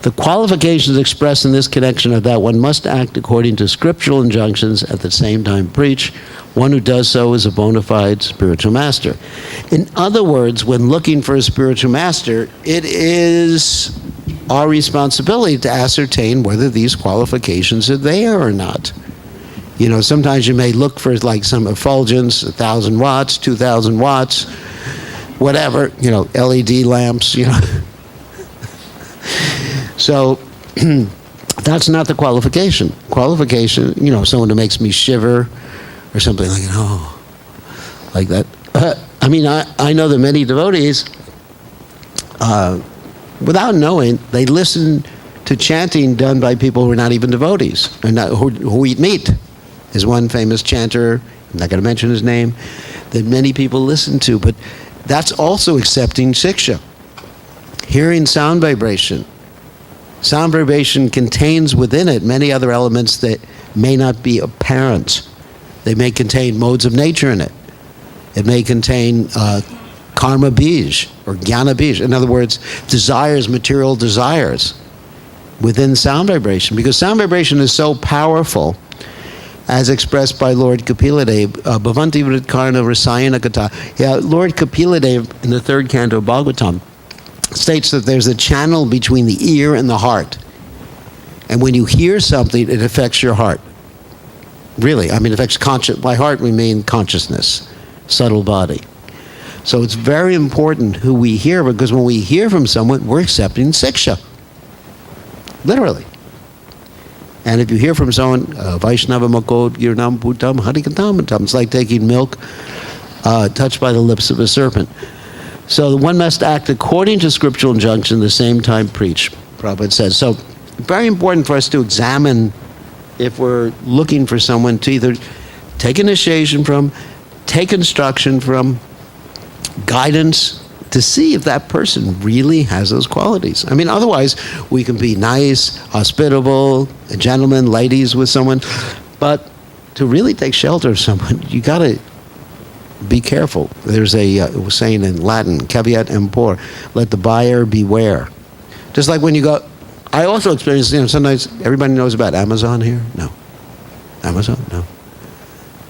The qualifications expressed in this connection are that one must act according to scriptural injunctions, at the same time preach. One who does so is a bona fide spiritual master. In other words, when looking for a spiritual master, it is our responsibility to ascertain whether these qualifications are there or not. You know, sometimes you may look for like some effulgence, 1,000 watts, 2,000 watts, whatever, you know, LED lamps, you know. So that's not the qualification. Qualification, you know, someone who makes me shiver or something like, oh, like that. I mean, I know that many devotees, without knowing, they listen to chanting done by people who are not even devotees, or not, who eat meat. There's one famous chanter, I'm not going to mention his name, that many people listen to, but that's also accepting siksha. Hearing sound vibration. Sound vibration contains within it many other elements that may not be apparent. They may contain modes of nature in it. It may contain karma bij or jnana bij. In other words, desires, material desires within sound vibration. Because sound vibration is so powerful, as expressed by Lord Kapiladev, Bhavanti Vritkarna Rasayana Kata. Yeah, Lord Kapiladev in the third canto of Bhagavatam states that there's a channel between the ear and the heart. And when you hear something, it affects your heart. Really, I mean, it affects conscious. By heart, we mean consciousness, subtle body. So it's very important who we hear, because when we hear from someone, we're accepting siksha. Literally. And if you hear from someone, Vaishnava Makod Girnam Putam Harikantamatam, it's like taking milk touched by the lips of a serpent. So one must act according to scriptural injunction, at the same time preach, Prabhupada says. So very important for us to examine if we're looking for someone to either take initiation from, take instruction from, guidance, to see if that person really has those qualities. I mean, otherwise, we can be nice, hospitable, a gentleman, ladies with someone, but to really take shelter of someone, you got to be careful. There's a saying in Latin, caveat emptor, let the buyer beware. Just like when you go, I also experience, sometimes everybody knows about Amazon here? No. Amazon? No.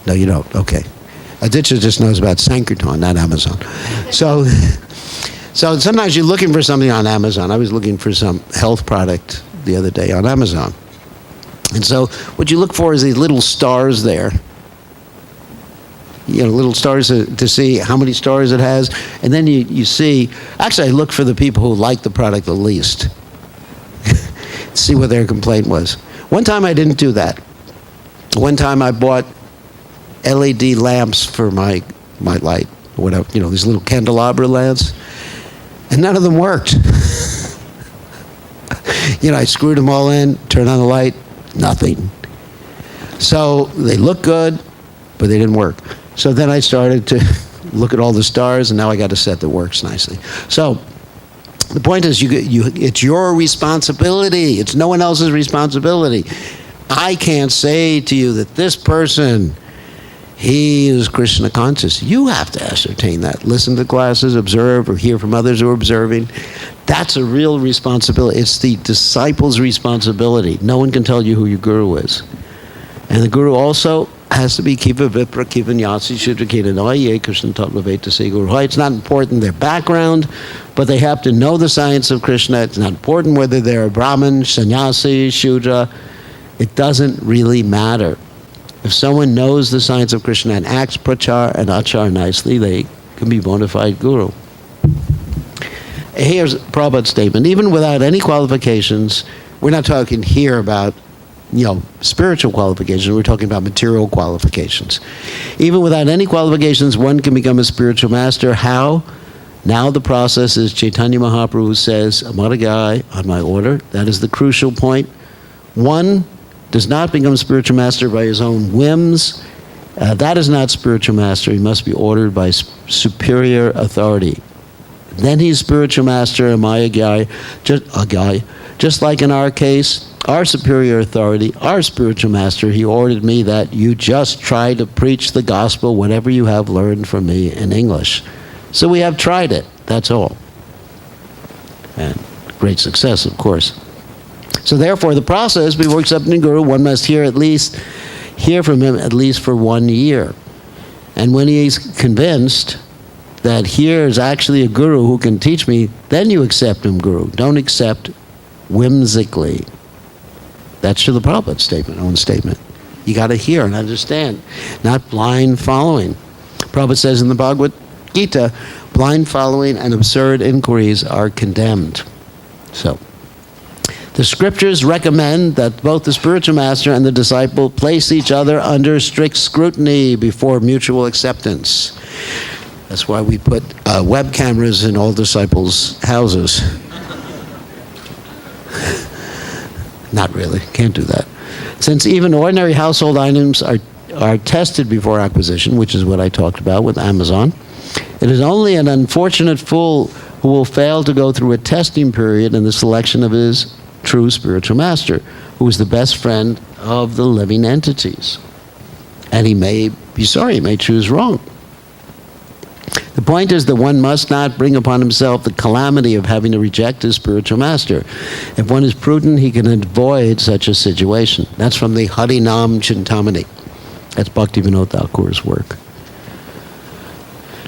No, you don't. Okay. Aditya just knows about Sankirtan, not Amazon. So sometimes you're looking for something on Amazon. I was looking for some health product the other day on Amazon. And so what you look for is these little stars there. Little stars to see how many stars it has. And then you see, actually I look for the people who like the product the least. See what their complaint was. One time I didn't do that. One time I bought LED lamps for my light, whatever, these little candelabra lamps, and none of them worked. I screwed them all in, turned on the light, nothing. So they look good, but they didn't work. So then I started to look at all the stars, and now I got a set that works nicely. So the point is, it's your responsibility. It's no one else's responsibility. I can't say to you that this person, he is Krishna conscious. You have to ascertain that. Listen to classes, observe, or hear from others who are observing. That's a real responsibility. It's the disciple's responsibility. No one can tell you who your guru is. And the guru also has to be Kiva Vipra, Kiva Nyasi, Shudra Kina Noye, Krishna Tattva Veta Se Guru. It's not important their background, but they have to know the science of Krishna. It's not important whether they're a Brahmin, Sannyasi, Shudra. It doesn't really matter. If someone knows the science of Krishna and acts prachar and achar nicely, they can be bona fide guru. Here's Prabhupada's statement. Even without any qualifications, we're not talking here about spiritual qualifications, we're talking about material qualifications. Even without any qualifications, one can become a spiritual master. How? Now the process is Chaitanya Mahaprabhu says, Amaragai, on my order. That is the crucial point. One does not become spiritual master by his own whims. That is not spiritual master. He must be ordered by superior authority. Then he's spiritual master, Amayagai, just like in our case, our superior authority, our spiritual master, he ordered me that you just try to preach the gospel, whatever you have learned from me in English. So we have tried it, that's all. And great success, of course. So therefore, the process before accepting a guru, one must hear from him at least for 1 year. And when he is convinced that here is actually a guru who can teach me, then you accept him guru. Don't accept whimsically. That's Srila Prabhupada's own statement. You got to hear and understand, not blind following. Prabhupada says in the Bhagavad Gita, blind following and absurd inquiries are condemned. So, the scriptures recommend that both the spiritual master and the disciple place each other under strict scrutiny before mutual acceptance. That's why we put web cameras in all disciples' houses. Not really, can't do that. Since even ordinary household items are tested before acquisition, which is what I talked about with Amazon, it is only an unfortunate fool who will fail to go through a testing period in the selection of his true spiritual master, who is the best friend of the living entities. And he may be sorry, he may choose wrong. The point is that one must not bring upon himself the calamity of having to reject his spiritual master. If one is prudent, he can avoid such a situation. That's from the Harinam Chintamani. That's Bhaktivinoda Thakur's work.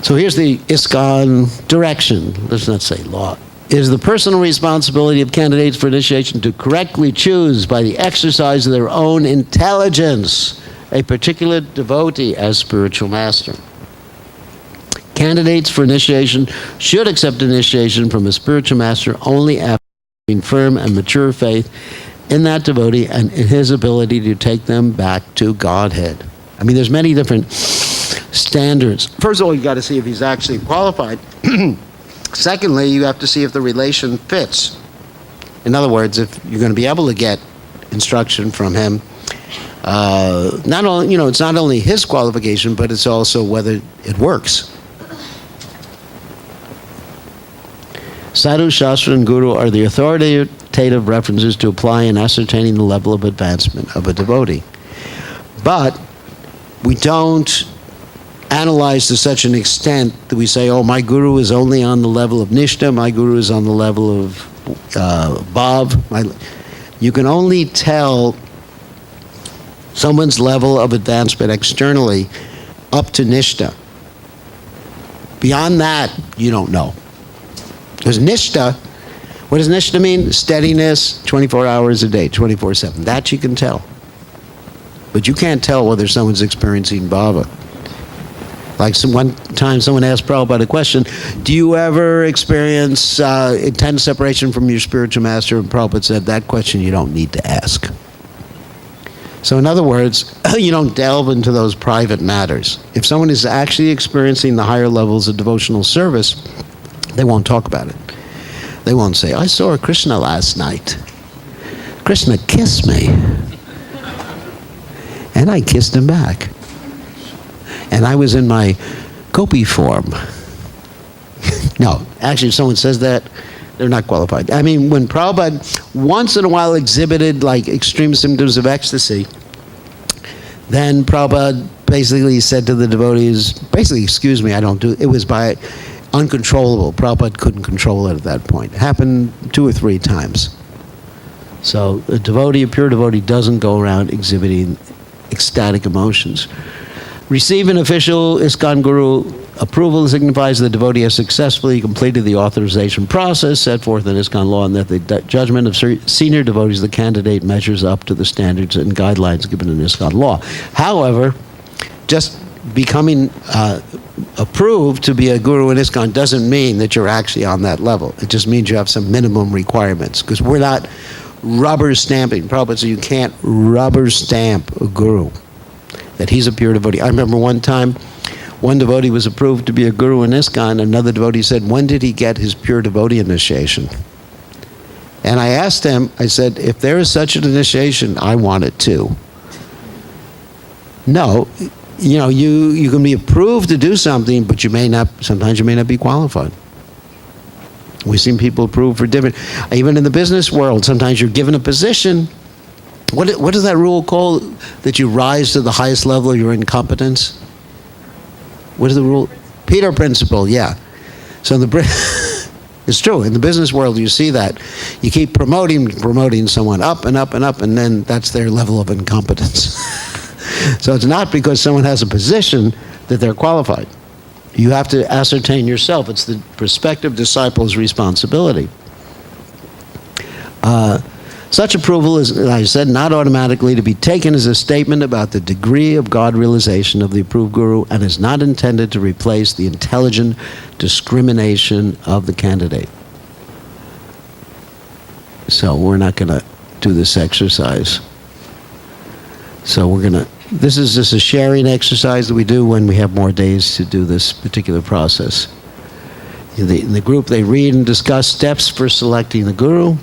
So here's the ISKCON direction. Let's not say law. It is the personal responsibility of candidates for initiation to correctly choose by the exercise of their own intelligence a particular devotee as spiritual master. Candidates for initiation should accept initiation from a spiritual master only after having firm and mature faith in that devotee and in his ability to take them back to Godhead. I mean, there's many different standards. First of all, you've got to see if he's actually qualified. Secondly, you have to see if the relation fits. In other words, if you're going to be able to get instruction from him, not only, it's not only his qualification, but it's also whether it works. Sadhu, Shastra, and Guru are the authoritative references to apply in ascertaining the level of advancement of a devotee. But we don't analyze to such an extent that we say, oh, my Guru is only on the level of Nishta, my Guru is on the level of Bhav. You can only tell someone's level of advancement externally up to Nishta. Beyond that, you don't know. Because Nishta, what does Nishta mean? Steadiness, 24 hours a day, 24/7. That you can tell. But you can't tell whether someone's experiencing bhava. Like one time someone asked Prabhupada a question, do you ever experience intense separation from your spiritual master? And Prabhupada said, that question you don't need to ask. So in other words, you don't delve into those private matters. If someone is actually experiencing the higher levels of devotional service, they won't talk about it. They won't say, I saw Krishna last night. Krishna kissed me. And I kissed him back. And I was in my gopi form. No, actually, if someone says that, they're not qualified. I mean, when Prabhupada once in a while exhibited like extreme symptoms of ecstasy, then Prabhupada basically said to the devotees, basically, excuse me, it was by uncontrollable. Prabhupada couldn't control it at that point. It happened 2 or 3 times. So a pure devotee, doesn't go around exhibiting ecstatic emotions. Receive an official ISKCON Guru approval signifies the devotee has successfully completed the authorization process set forth in ISKCON law, and that the judgment of senior devotees, the candidate, measures up to the standards and guidelines given in ISKCON law. However, just becoming approved to be a guru in ISKCON doesn't mean that you're actually on that level. It just means you have some minimum requirements, because we're not rubber stamping. Prabhupada said you can't rubber stamp a guru, that he's a pure devotee. I remember one time, one devotee was approved to be a guru in ISKCON. Another devotee said, when did he get his pure devotee initiation? And I asked him, I said, if there is such an initiation, I want it too. No, you can be approved to do something, but sometimes you may not be qualified. We've seen people approved for different, even in the business world, sometimes you're given a position. What is that rule called? That you rise to the highest level of your incompetence? What is the rule? Peter Principle, yeah. So it's true. In the business world, you see that. You keep promoting someone up and up and up, and then that's their level of incompetence. So it's not because someone has a position that they're qualified. You have to ascertain yourself. It's the prospective disciple's responsibility. Such approval is, as I said, not automatically to be taken as a statement about the degree of God realization of the approved guru, and is not intended to replace the intelligent discrimination of the candidate. So we're not going to do this exercise. So this is just a sharing exercise that we do when we have more days to do this particular process. In the group, they read and discuss steps for selecting the guru,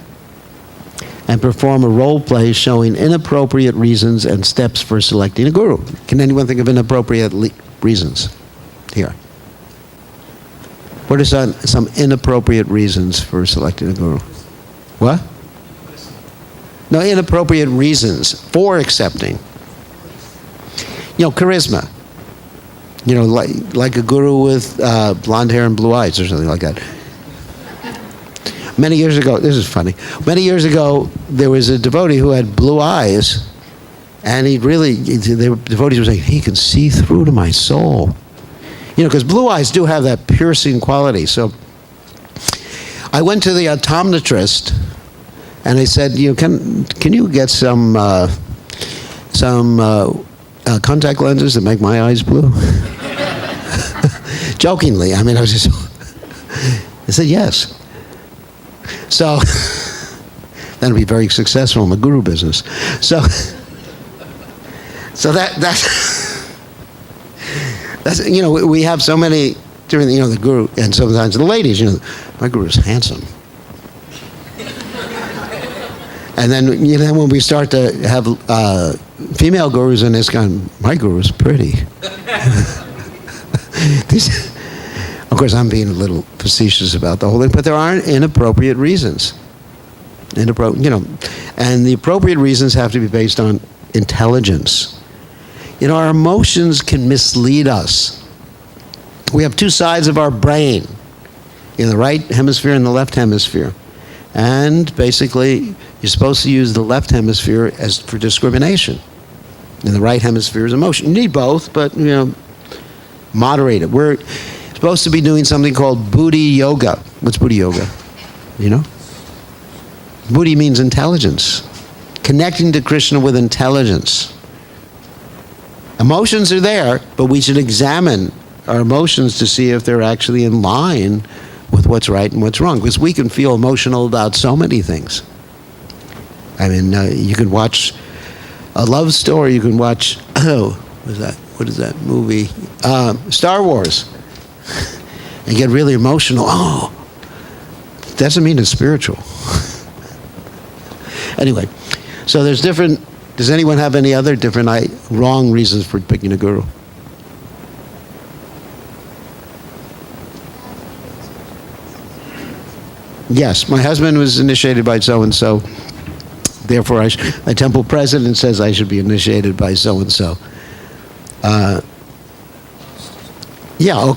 and perform a role play showing inappropriate reasons and steps for selecting a guru. Can anyone think of inappropriate reasons here? What are some inappropriate reasons for selecting a guru? What? No, inappropriate reasons for accepting. Charisma. Like a guru with blonde hair and blue eyes or something like that. Many years ago, this is funny. Many years ago, there was a devotee who had blue eyes, and the devotees were saying, he can see through to my soul. Because blue eyes do have that piercing quality. So I went to the optometrist, and I said, can you get some contact lenses that make my eyes blue? Jokingly, I said yes. So that'll be very successful in the guru business. So that's we have so many different the guru, and sometimes the ladies my guru is handsome. And then when we start to have female gurus in ISKCON, my guru is pretty. Of course, I'm being a little facetious about the whole thing, but there aren't inappropriate reasons. And the appropriate reasons have to be based on intelligence. Our emotions can mislead us. We have 2 sides of our brain, in the right hemisphere and the left hemisphere. And basically, you're supposed to use the left hemisphere for discrimination. And the right hemisphere is emotion. You need both, but, moderate it. We're supposed to be doing something called buddhi yoga. What's buddhi yoga? Buddhi means intelligence. Connecting to Krishna with intelligence. Emotions are there, but we should examine our emotions to see if they're actually in line with what's right and what's wrong. Because we can feel emotional about so many things. You can watch a love story. You can watch, what is that movie? Star Wars. And get really emotional. Oh, doesn't mean it's spiritual. Anyway, so there's different. Does anyone have any other different wrong reasons for picking a guru? Yes, my husband was initiated by so-and-so. Therefore, my temple president says I should be initiated by so-and-so.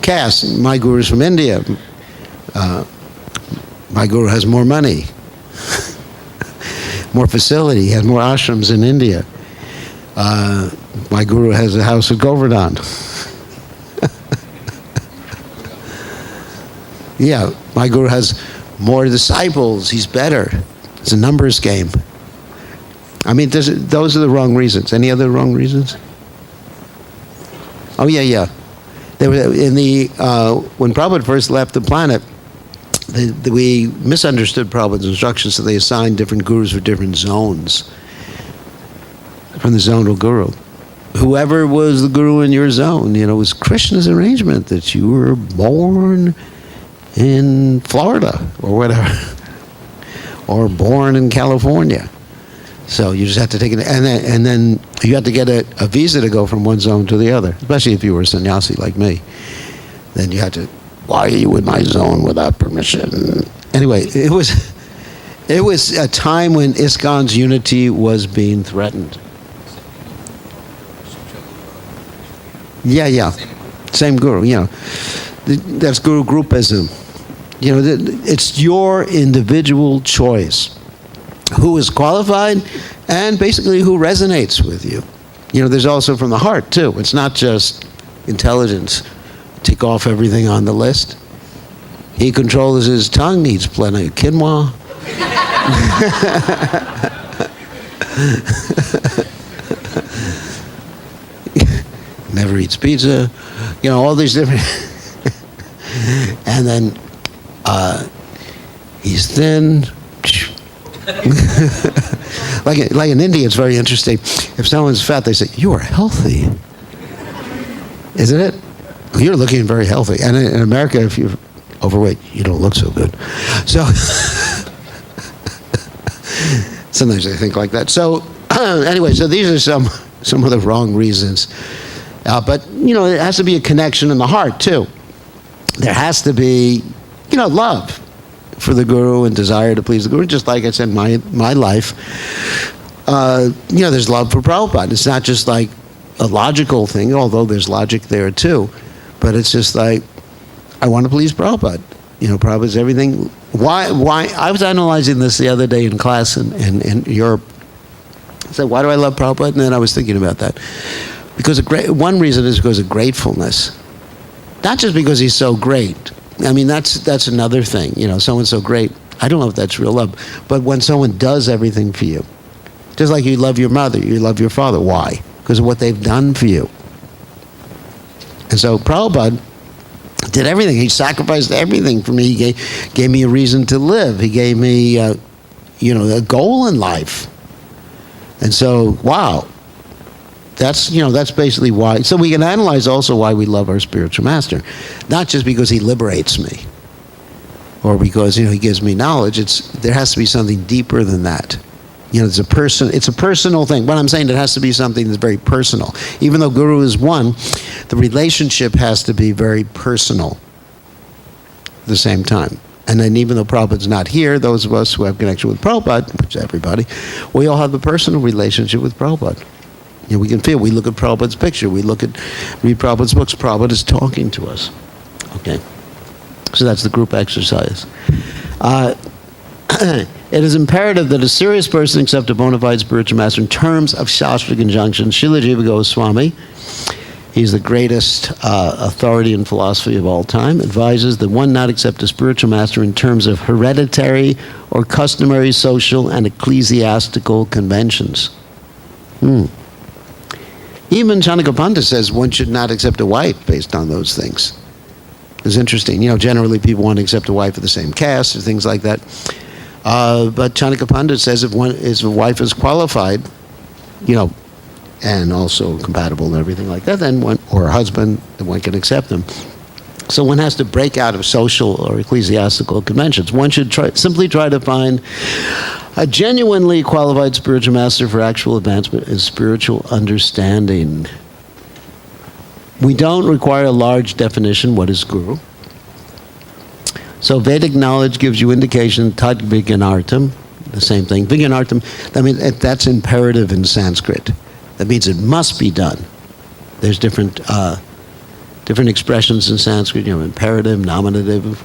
caste. My guru is from India. My guru has more money, more facility, has more ashrams in India. My guru has a house at Govardhan. Yeah, my guru has more disciples. He's better. It's a numbers game. I mean, those are the wrong reasons. Any other wrong reasons? Oh, yeah. There were when Prabhupada first left the planet, we misunderstood Prabhupada's instructions, so they assigned different gurus for different zones from the zonal guru. Whoever was the guru in your zone, it was Krishna's arrangement that you were born in Florida or whatever, or born in California. So you just have to take it, and then you have to get a visa to go from one zone to the other, especially if you were a sannyasi like me. Then you had to, why are you in my zone without permission? Anyway, it was a time when ISKCON's unity was being threatened. Yeah. Same guru, That's guru groupism. It's your individual choice. Who is qualified, and basically who resonates with you. There's also from the heart, too. It's not just intelligence. Tick off everything on the list. He controls his tongue, eats plenty of quinoa. Never eats pizza. All these different... And then he's thin. like in India, it's very interesting. If someone's fat, they say, "You are healthy," isn't it? You're looking very healthy. And in America, if you're overweight, you don't look so good. So sometimes I think like that. So anyway, so these are some of the wrong reasons. But it has to be a connection in the heart too. There has to be, love for the guru and desire to please the guru. Just like I said, my life, there's love for Prabhupada. It's not just like a logical thing, although there's logic there too. But it's just like, I want to please Prabhupada. Prabhupada's everything. Why? I was analyzing this the other day in class in Europe. I said, why do I love Prabhupada? And then I was thinking about that. Because one reason is because of gratefulness. Not just because he's so great. I mean, that's another thing. Someone's so great. I don't know if that's real love. But when someone does everything for you, just like you love your mother, you love your father. Why? Because of what they've done for you. And so Prabhupada did everything. He sacrificed everything for me. He gave me a reason to live. He gave me, a goal in life. And so, wow. That's basically why. So we can analyze also why we love our spiritual master. Not just because he liberates me or because, he gives me knowledge. There has to be something deeper than that. It's a personal thing. What I'm saying, it has to be something that's very personal. Even though Guru is one, the relationship has to be very personal at the same time. And then even though Prabhupada's not here, those of us who have connection with Prabhupada, which is everybody, we all have a personal relationship with Prabhupada. We can feel, we look at Prabhupada's picture, read Prabhupada's books, Prabhupada is talking to us. Okay. So that's the group exercise. It is imperative that a serious person accept a bona fide spiritual master in terms of Shastra conjunction. Srila Jiva Goswami, he's the greatest authority in philosophy of all time, advises that one not accept a spiritual master in terms of hereditary or customary social and ecclesiastical conventions. Even Chanakya Pandit says one should not accept a wife based on those things. It's interesting. Generally people want to accept a wife of the same caste or things like that. But Chanakya Pandit says if a wife is qualified, and also compatible and everything like that, then or a husband, then one can accept them. So one has to break out of social or ecclesiastical conventions. One should simply try to find a genuinely qualified spiritual master for actual advancement and spiritual understanding. We don't require a large definition. What is guru? So Vedic knowledge gives you indication, tad vignanartam, the same thing. Vignanartam, that's imperative in Sanskrit. That means it must be done. There's different expressions in Sanskrit, imperative, nominative,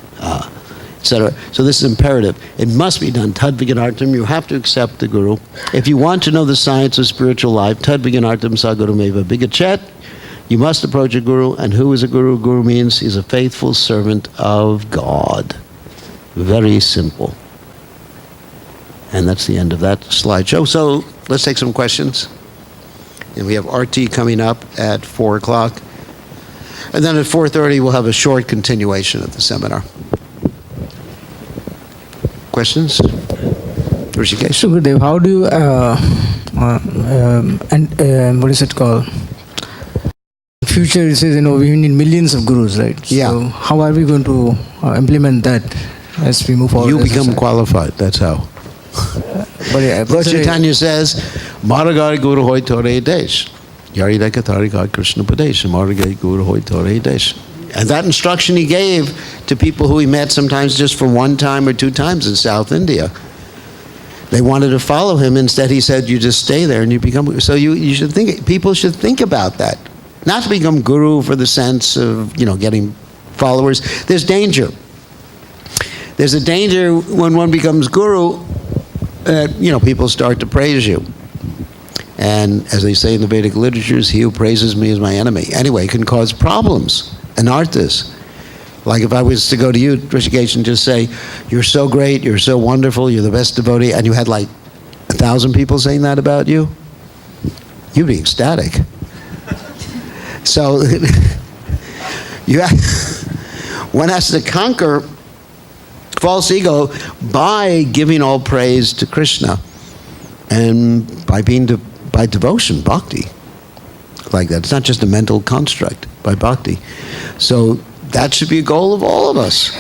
etc. So this is imperative. It must be done. Tad vignartam, you have to accept the guru. If you want to know the science of spiritual life, tad vignartam sa gurumeva bigachet, you must approach a guru. And who is a guru? Guru means he's a faithful servant of God. Very simple. And that's the end of that slideshow. So let's take some questions. And we have RT coming up at 4 o'clock. And then at 4:30, we'll have a short continuation of the seminar. Questions? Rishikesh? So, Gurudev, how do you, what is it called? Future, it says, we need millions of gurus, right? Yeah. So, how are we going to implement that as we move forward? You become qualified, that's how. Lord Chaitanya says, Maragai Guru Hoi Tore Desh. Yari Rekatari God Krishna Padesh. Maragai Guru Hoi Tore Desh. And that instruction he gave to people who he met sometimes just for one time or two times in South India. They wanted to follow him. Instead, he said, you just stay there and you become... So you should think, people should think about that. Not to become guru for the sense of, getting followers. There's danger. There's a danger when one becomes guru, people start to praise you. And as they say in the Vedic literatures, he who praises me is my enemy. Anyway, it can cause problems, anarthas. Like if I was to go to you, Rishikesh, and just say, you're so great, you're so wonderful, you're the best devotee, and you had like 1,000 people saying that about you, you'd be ecstatic. So one has to conquer false ego by giving all praise to Krishna and by devotion, bhakti, like that. It's not just a mental construct, by bhakti. So that should be a goal of all of us.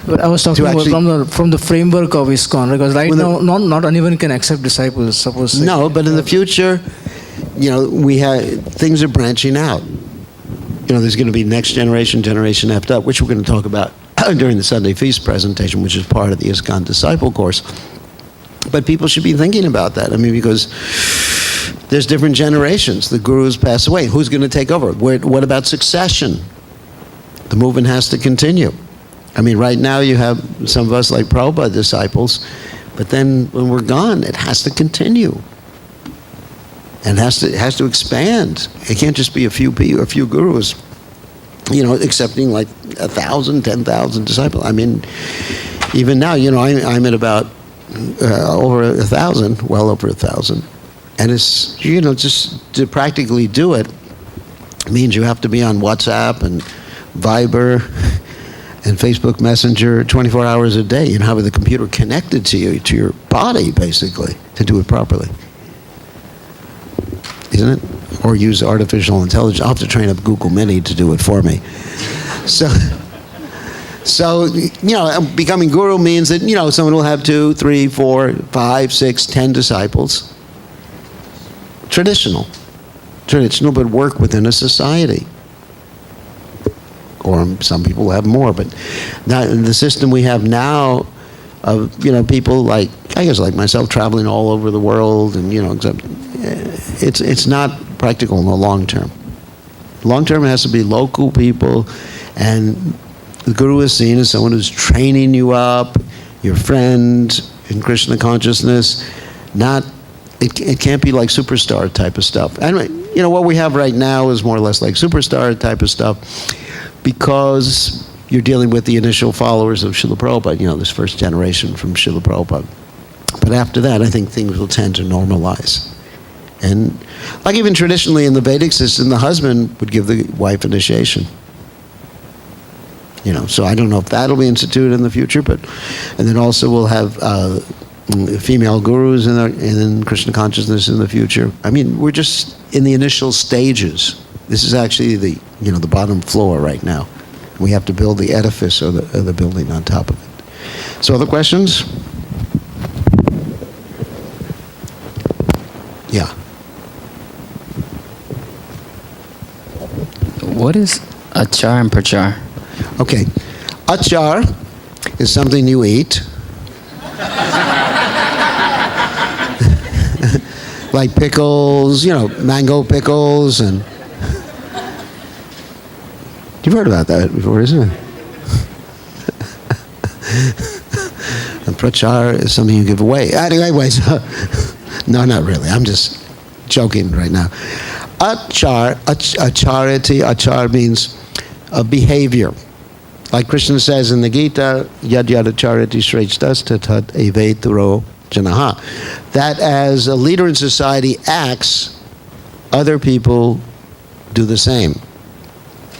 But I was talking about from the framework of ISKCON, because right now not anyone can accept disciples. Suppose. No, but in the future, things are branching out. There's going to be next generation F'd up, which we're going to talk about during the Sunday Feast presentation, which is part of the ISKCON Disciple Course. But people should be thinking about that. Because there's different generations. The gurus pass away. Who's going to take over? What about succession? The movement has to continue. Right now you have some of us like Prabhupada disciples, but then when we're gone, it has to continue. And it has to expand. It can't just be a few gurus, accepting like 1,000, 10,000 disciples. Even now, I'm at about over 1,000, well over 1,000. And it's, just to practically do it means you have to be on WhatsApp and Viber and Facebook Messenger 24 hours a day, have the computer connected to you, to your body, basically, to do it properly. Isn't it? Or use artificial intelligence. I'll have to train up Google Mini to do it for me. So becoming guru means that, someone will have 2, 3, 4, 5, 6, 10 disciples. Traditional, but work within a society. Or some people have more, but not in the system we have now of, people like myself traveling all over the world and, it's not practical in the long term. Long term, it has to be local people, and the guru is seen as someone who's training you up, your friend in Krishna consciousness. It can't be like superstar type of stuff. Anyway, what we have right now is more or less like superstar type of stuff, because you're dealing with the initial followers of Srila Prabhupada, this first generation from Srila Prabhupada. But after that, I think things will tend to normalize. And like even traditionally in the Vedic system, the husband would give the wife initiation. So I don't know if that'll be instituted in the future, and then also we'll have female gurus in Krishna consciousness in the future. We're just in the initial stages. This is actually the bottom floor right now. We have to build the edifice of the building on top of it. So other questions? Yeah. What is achar and prachar? Okay. Achar is something you eat. Like pickles, mango pickles and You've heard about that before, isn't it? And prachar is something you give away. Anyways, no, not really. I'm just joking right now. Achar means a behavior. Like Krishna says in the Gita, yad yad acharati shreshtas tat eveturo janaha. That as a leader in society acts, other people do the same.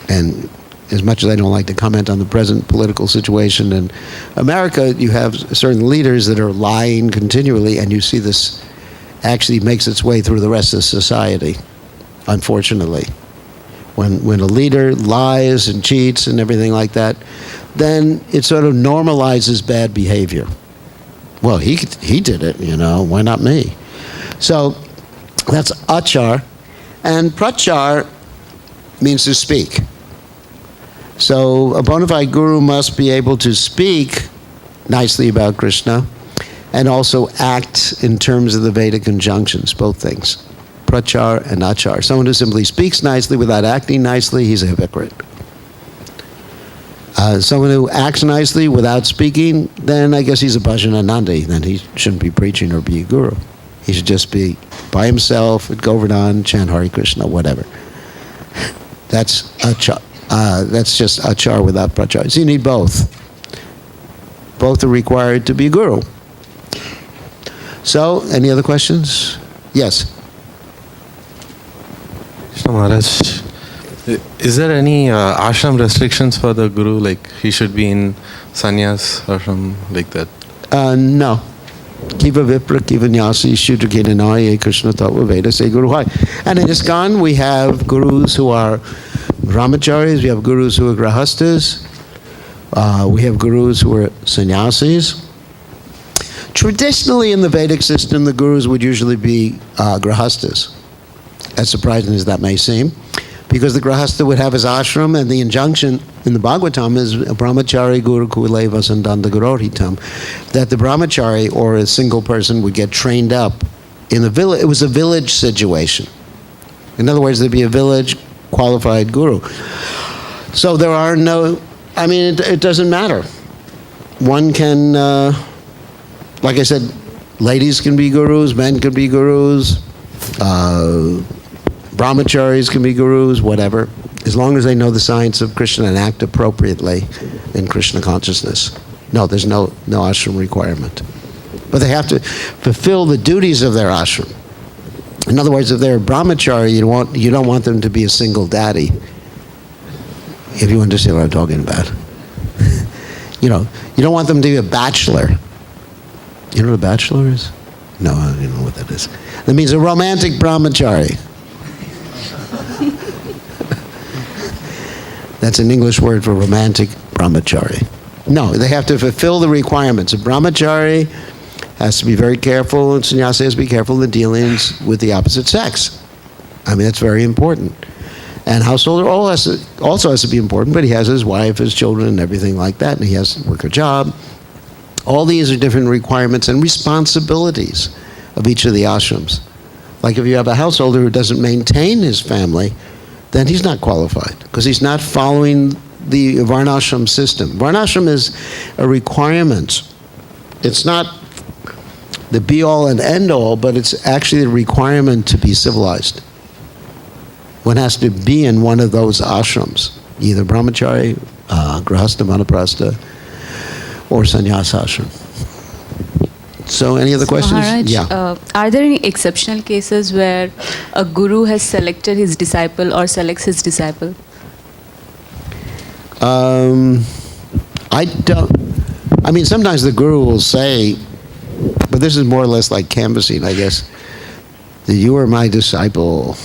And as much as I don't like to comment on the present political situation in America, you have certain leaders that are lying continually, and you see this actually makes its way through the rest of society, unfortunately. When a leader lies and cheats and everything like that, then it sort of normalizes bad behavior. Well, he did it, why not me? So that's achar. And prachar means to speak. So a bona fide guru must be able to speak nicely about Krishna and also act in terms of the Vedic conjunctions, both things. Prachar and achar. Someone who simply speaks nicely without acting nicely, he's a hypocrite. Someone who acts nicely without speaking, then I guess he's a bhajananandi. Then he shouldn't be preaching or be a guru. He should just be by himself at Govardhan, chant Hare Krishna, whatever. That's achar. That's just achar without prachar. So you need both. Both are required to be a guru. So, any other questions? Yes. Krishna Maharaj, is there any ashram restrictions for the guru? Like he should be in sannyas or something like that? No. Kiva Vipra, Kiva Nyasi, Shudra Kinanaya, Krishna Tattva Veda, say Guru Hai. And in ISKCON, we have gurus who are brahmacharis, we have gurus who are grahastas, we have gurus who are sannyasis. Traditionally in the Vedic system, the gurus would usually be grahastas, as surprising as that may seem, because the grahasta would have his ashram, and the injunction in the Bhagavatam is brahmachari guru kuleva sandanda gurohitam, that the brahmachari or a single person would get trained up in the village. It was a village situation. In other words, there'd be a village qualified guru. So there are no, it doesn't matter. One can, like I said, ladies can be gurus, men can be gurus, brahmacharis can be gurus, whatever, as long as they know the science of Krishna and act appropriately in Krishna consciousness. No, there's no ashram requirement. But they have to fulfill the duties of their ashram. In other words, if they're a brahmachari, you don't want them to be a single daddy, if you understand what I'm talking about. You don't want them to be a bachelor. You know what a bachelor is? No, I don't know what that is. That means a romantic brahmachari. That's an English word for romantic brahmachari. No, they have to fulfill the requirements. A brahmachari has to be very careful, and sannyasi has to be careful in the dealings with the opposite sex. That's very important. And householder also has to be important, but he has his wife, his children, and everything like that, and he has to work a job. All these are different requirements and responsibilities of each of the ashrams. Like if you have a householder who doesn't maintain his family, then he's not qualified, because he's not following the varnashram system. Varnashram is a requirement. It's not the be-all and end-all, but it's actually a requirement to be civilized. One has to be in one of those ashrams, either brahmachari, grahasta, vanaprastha, or sannyas ashram. So any other questions? Maharaj, yeah. Are there any exceptional cases where a guru has selected his disciple or selects his disciple? I don't. Sometimes the guru will say, but this is more or less like canvassing, I guess, that you are my disciple.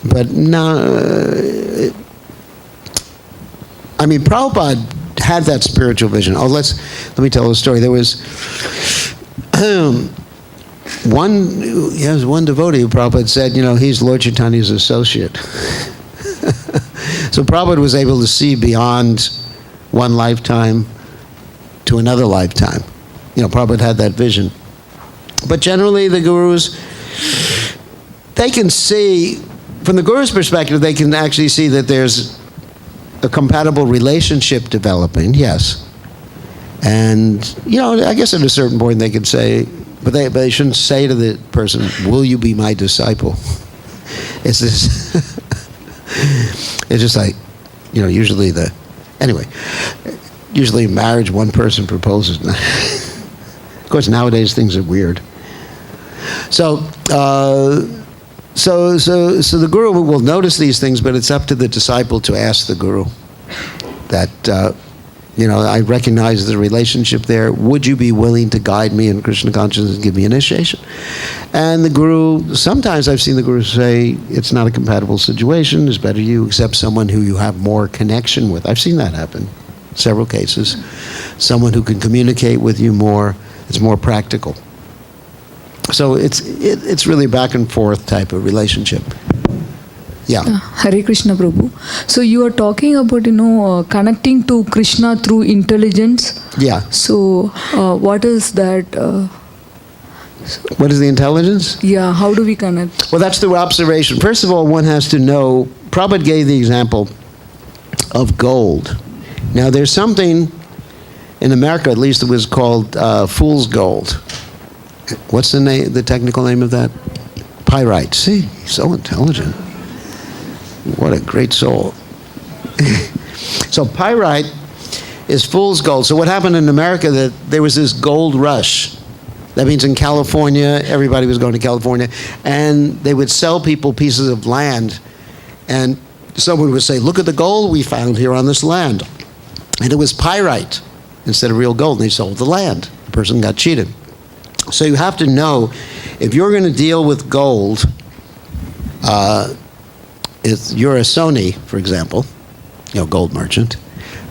But no, Prabhupada had that spiritual vision. Let me tell a story. There was one devotee who Prabhupada said, he's Lord Chaitanya's associate. So Prabhupada was able to see beyond one lifetime to another lifetime. Prabhupada had that vision. But generally the gurus, they can see, from the guru's perspective, they can actually see that there's a compatible relationship developing, yes. And, I guess at a certain point they could say, but they shouldn't say to the person, will you be my disciple? It's this, it's just like, usually in marriage, one person proposes. Of course, nowadays things are weird. So the guru will notice these things, but it's up to the disciple to ask the guru that, I recognize the relationship there. Would you be willing to guide me in Krishna consciousness and give me initiation? And the guru, sometimes I've seen the guru say, it's not a compatible situation. It's better you accept someone who you have more connection with. I've seen that happen, several cases. Someone who can communicate with you more. It's more practical. So it's really back and forth type of relationship. Yeah. Hare Krishna Prabhu. So you are talking about, connecting to Krishna through intelligence. Yeah. So what is that? What is the intelligence? Yeah, how do we connect? Well, that's through observation. First of all, one has to know, Prabhupada gave the example of gold. Now, there's something, in America at least, it was called fool's gold. What's the technical name of that? Pyrite. See, so intelligent. What a great soul. So pyrite is fool's gold. So what happened in America, that there was this gold rush. That means in California, everybody was going to California, and they would sell people pieces of land, and someone would say, look at the gold we found here on this land. And it was pyrite instead of real gold, and they sold the land. The person got cheated. So you have to know, if you're going to deal with gold, if you're a Sony, for example, gold merchant,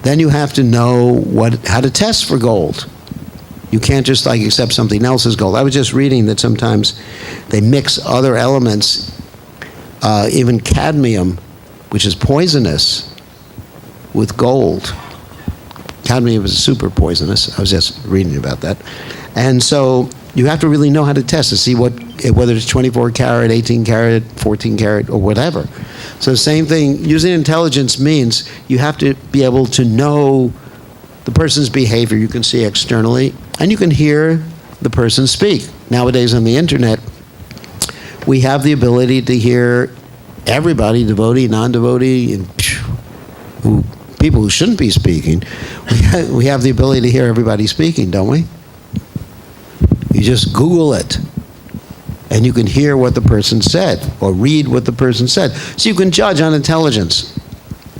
then you have to know how to test for gold. You can't just accept something else as gold. I was just reading that sometimes they mix other elements, even cadmium, which is poisonous, with gold. Cadmium is super poisonous. I was just reading about that. And so you have to really know how to test to see whether it's 24 karat, 18 karat, 14 karat, or whatever. So the same thing, using intelligence means you have to be able to know the person's behavior. You can see externally, and you can hear the person speak. Nowadays on the internet, we have the ability to hear everybody, devotee, non-devotee, and people who shouldn't be speaking. We have the ability to hear everybody speaking, don't we? You just Google it, and you can hear what the person said, or read what the person said. So you can judge on intelligence.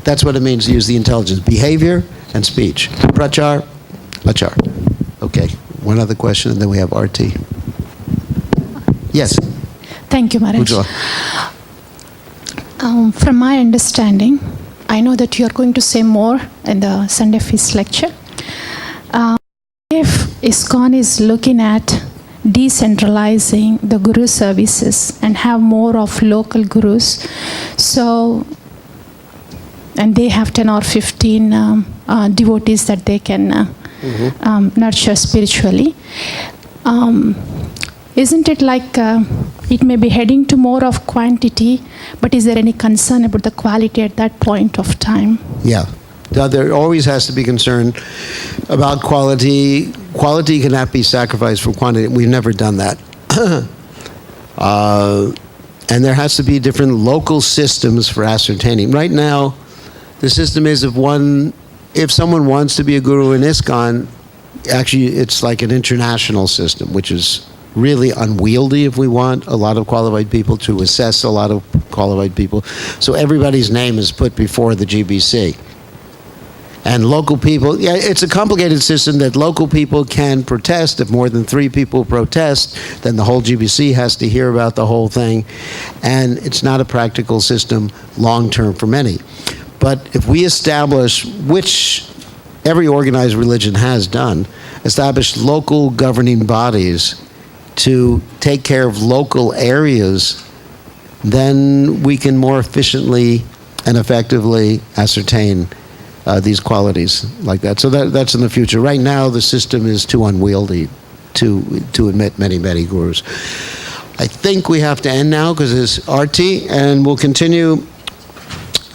That's what it means to use the intelligence. Behavior and speech. Prachar, achar. Okay, one other question, and then we have RT. Yes? Thank you, Maharaj. From my understanding, I know that you are going to say more in the Sunday Feast lecture. If ISKCON is looking at decentralizing the guru services and have more of local gurus, and they have 10 or 15 devotees that they can nurture spiritually, isn't it like it may be heading to more of quantity, but is there any concern about the quality at that point of time? Yeah. There always has to be concern about quality. Quality cannot be sacrificed for quantity. We've never done that. And there has to be different local systems for ascertaining. Right now, the system is if someone wants to be a guru in ISKCON, actually it's like an international system, which is really unwieldy if we want a lot of qualified people to assess a lot of qualified people. So everybody's name is put before the GBC. And local people, it's a complicated system that local people can protest. If more than 3 people protest, then the whole GBC has to hear about the whole thing. And it's not a practical system long-term for many. But if we establish, which every organized religion has done, establish local governing bodies to take care of local areas, then we can more efficiently and effectively ascertain these qualities like that. So that's in the future. Right now, the system is too unwieldy to admit many, many gurus. I think we have to end now because it's RT, and we'll continue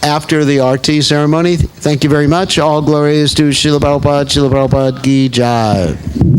after the RT ceremony. Thank you very much. All glory is to Srila Prabhupada, Srila Prabhupada Ki Jai.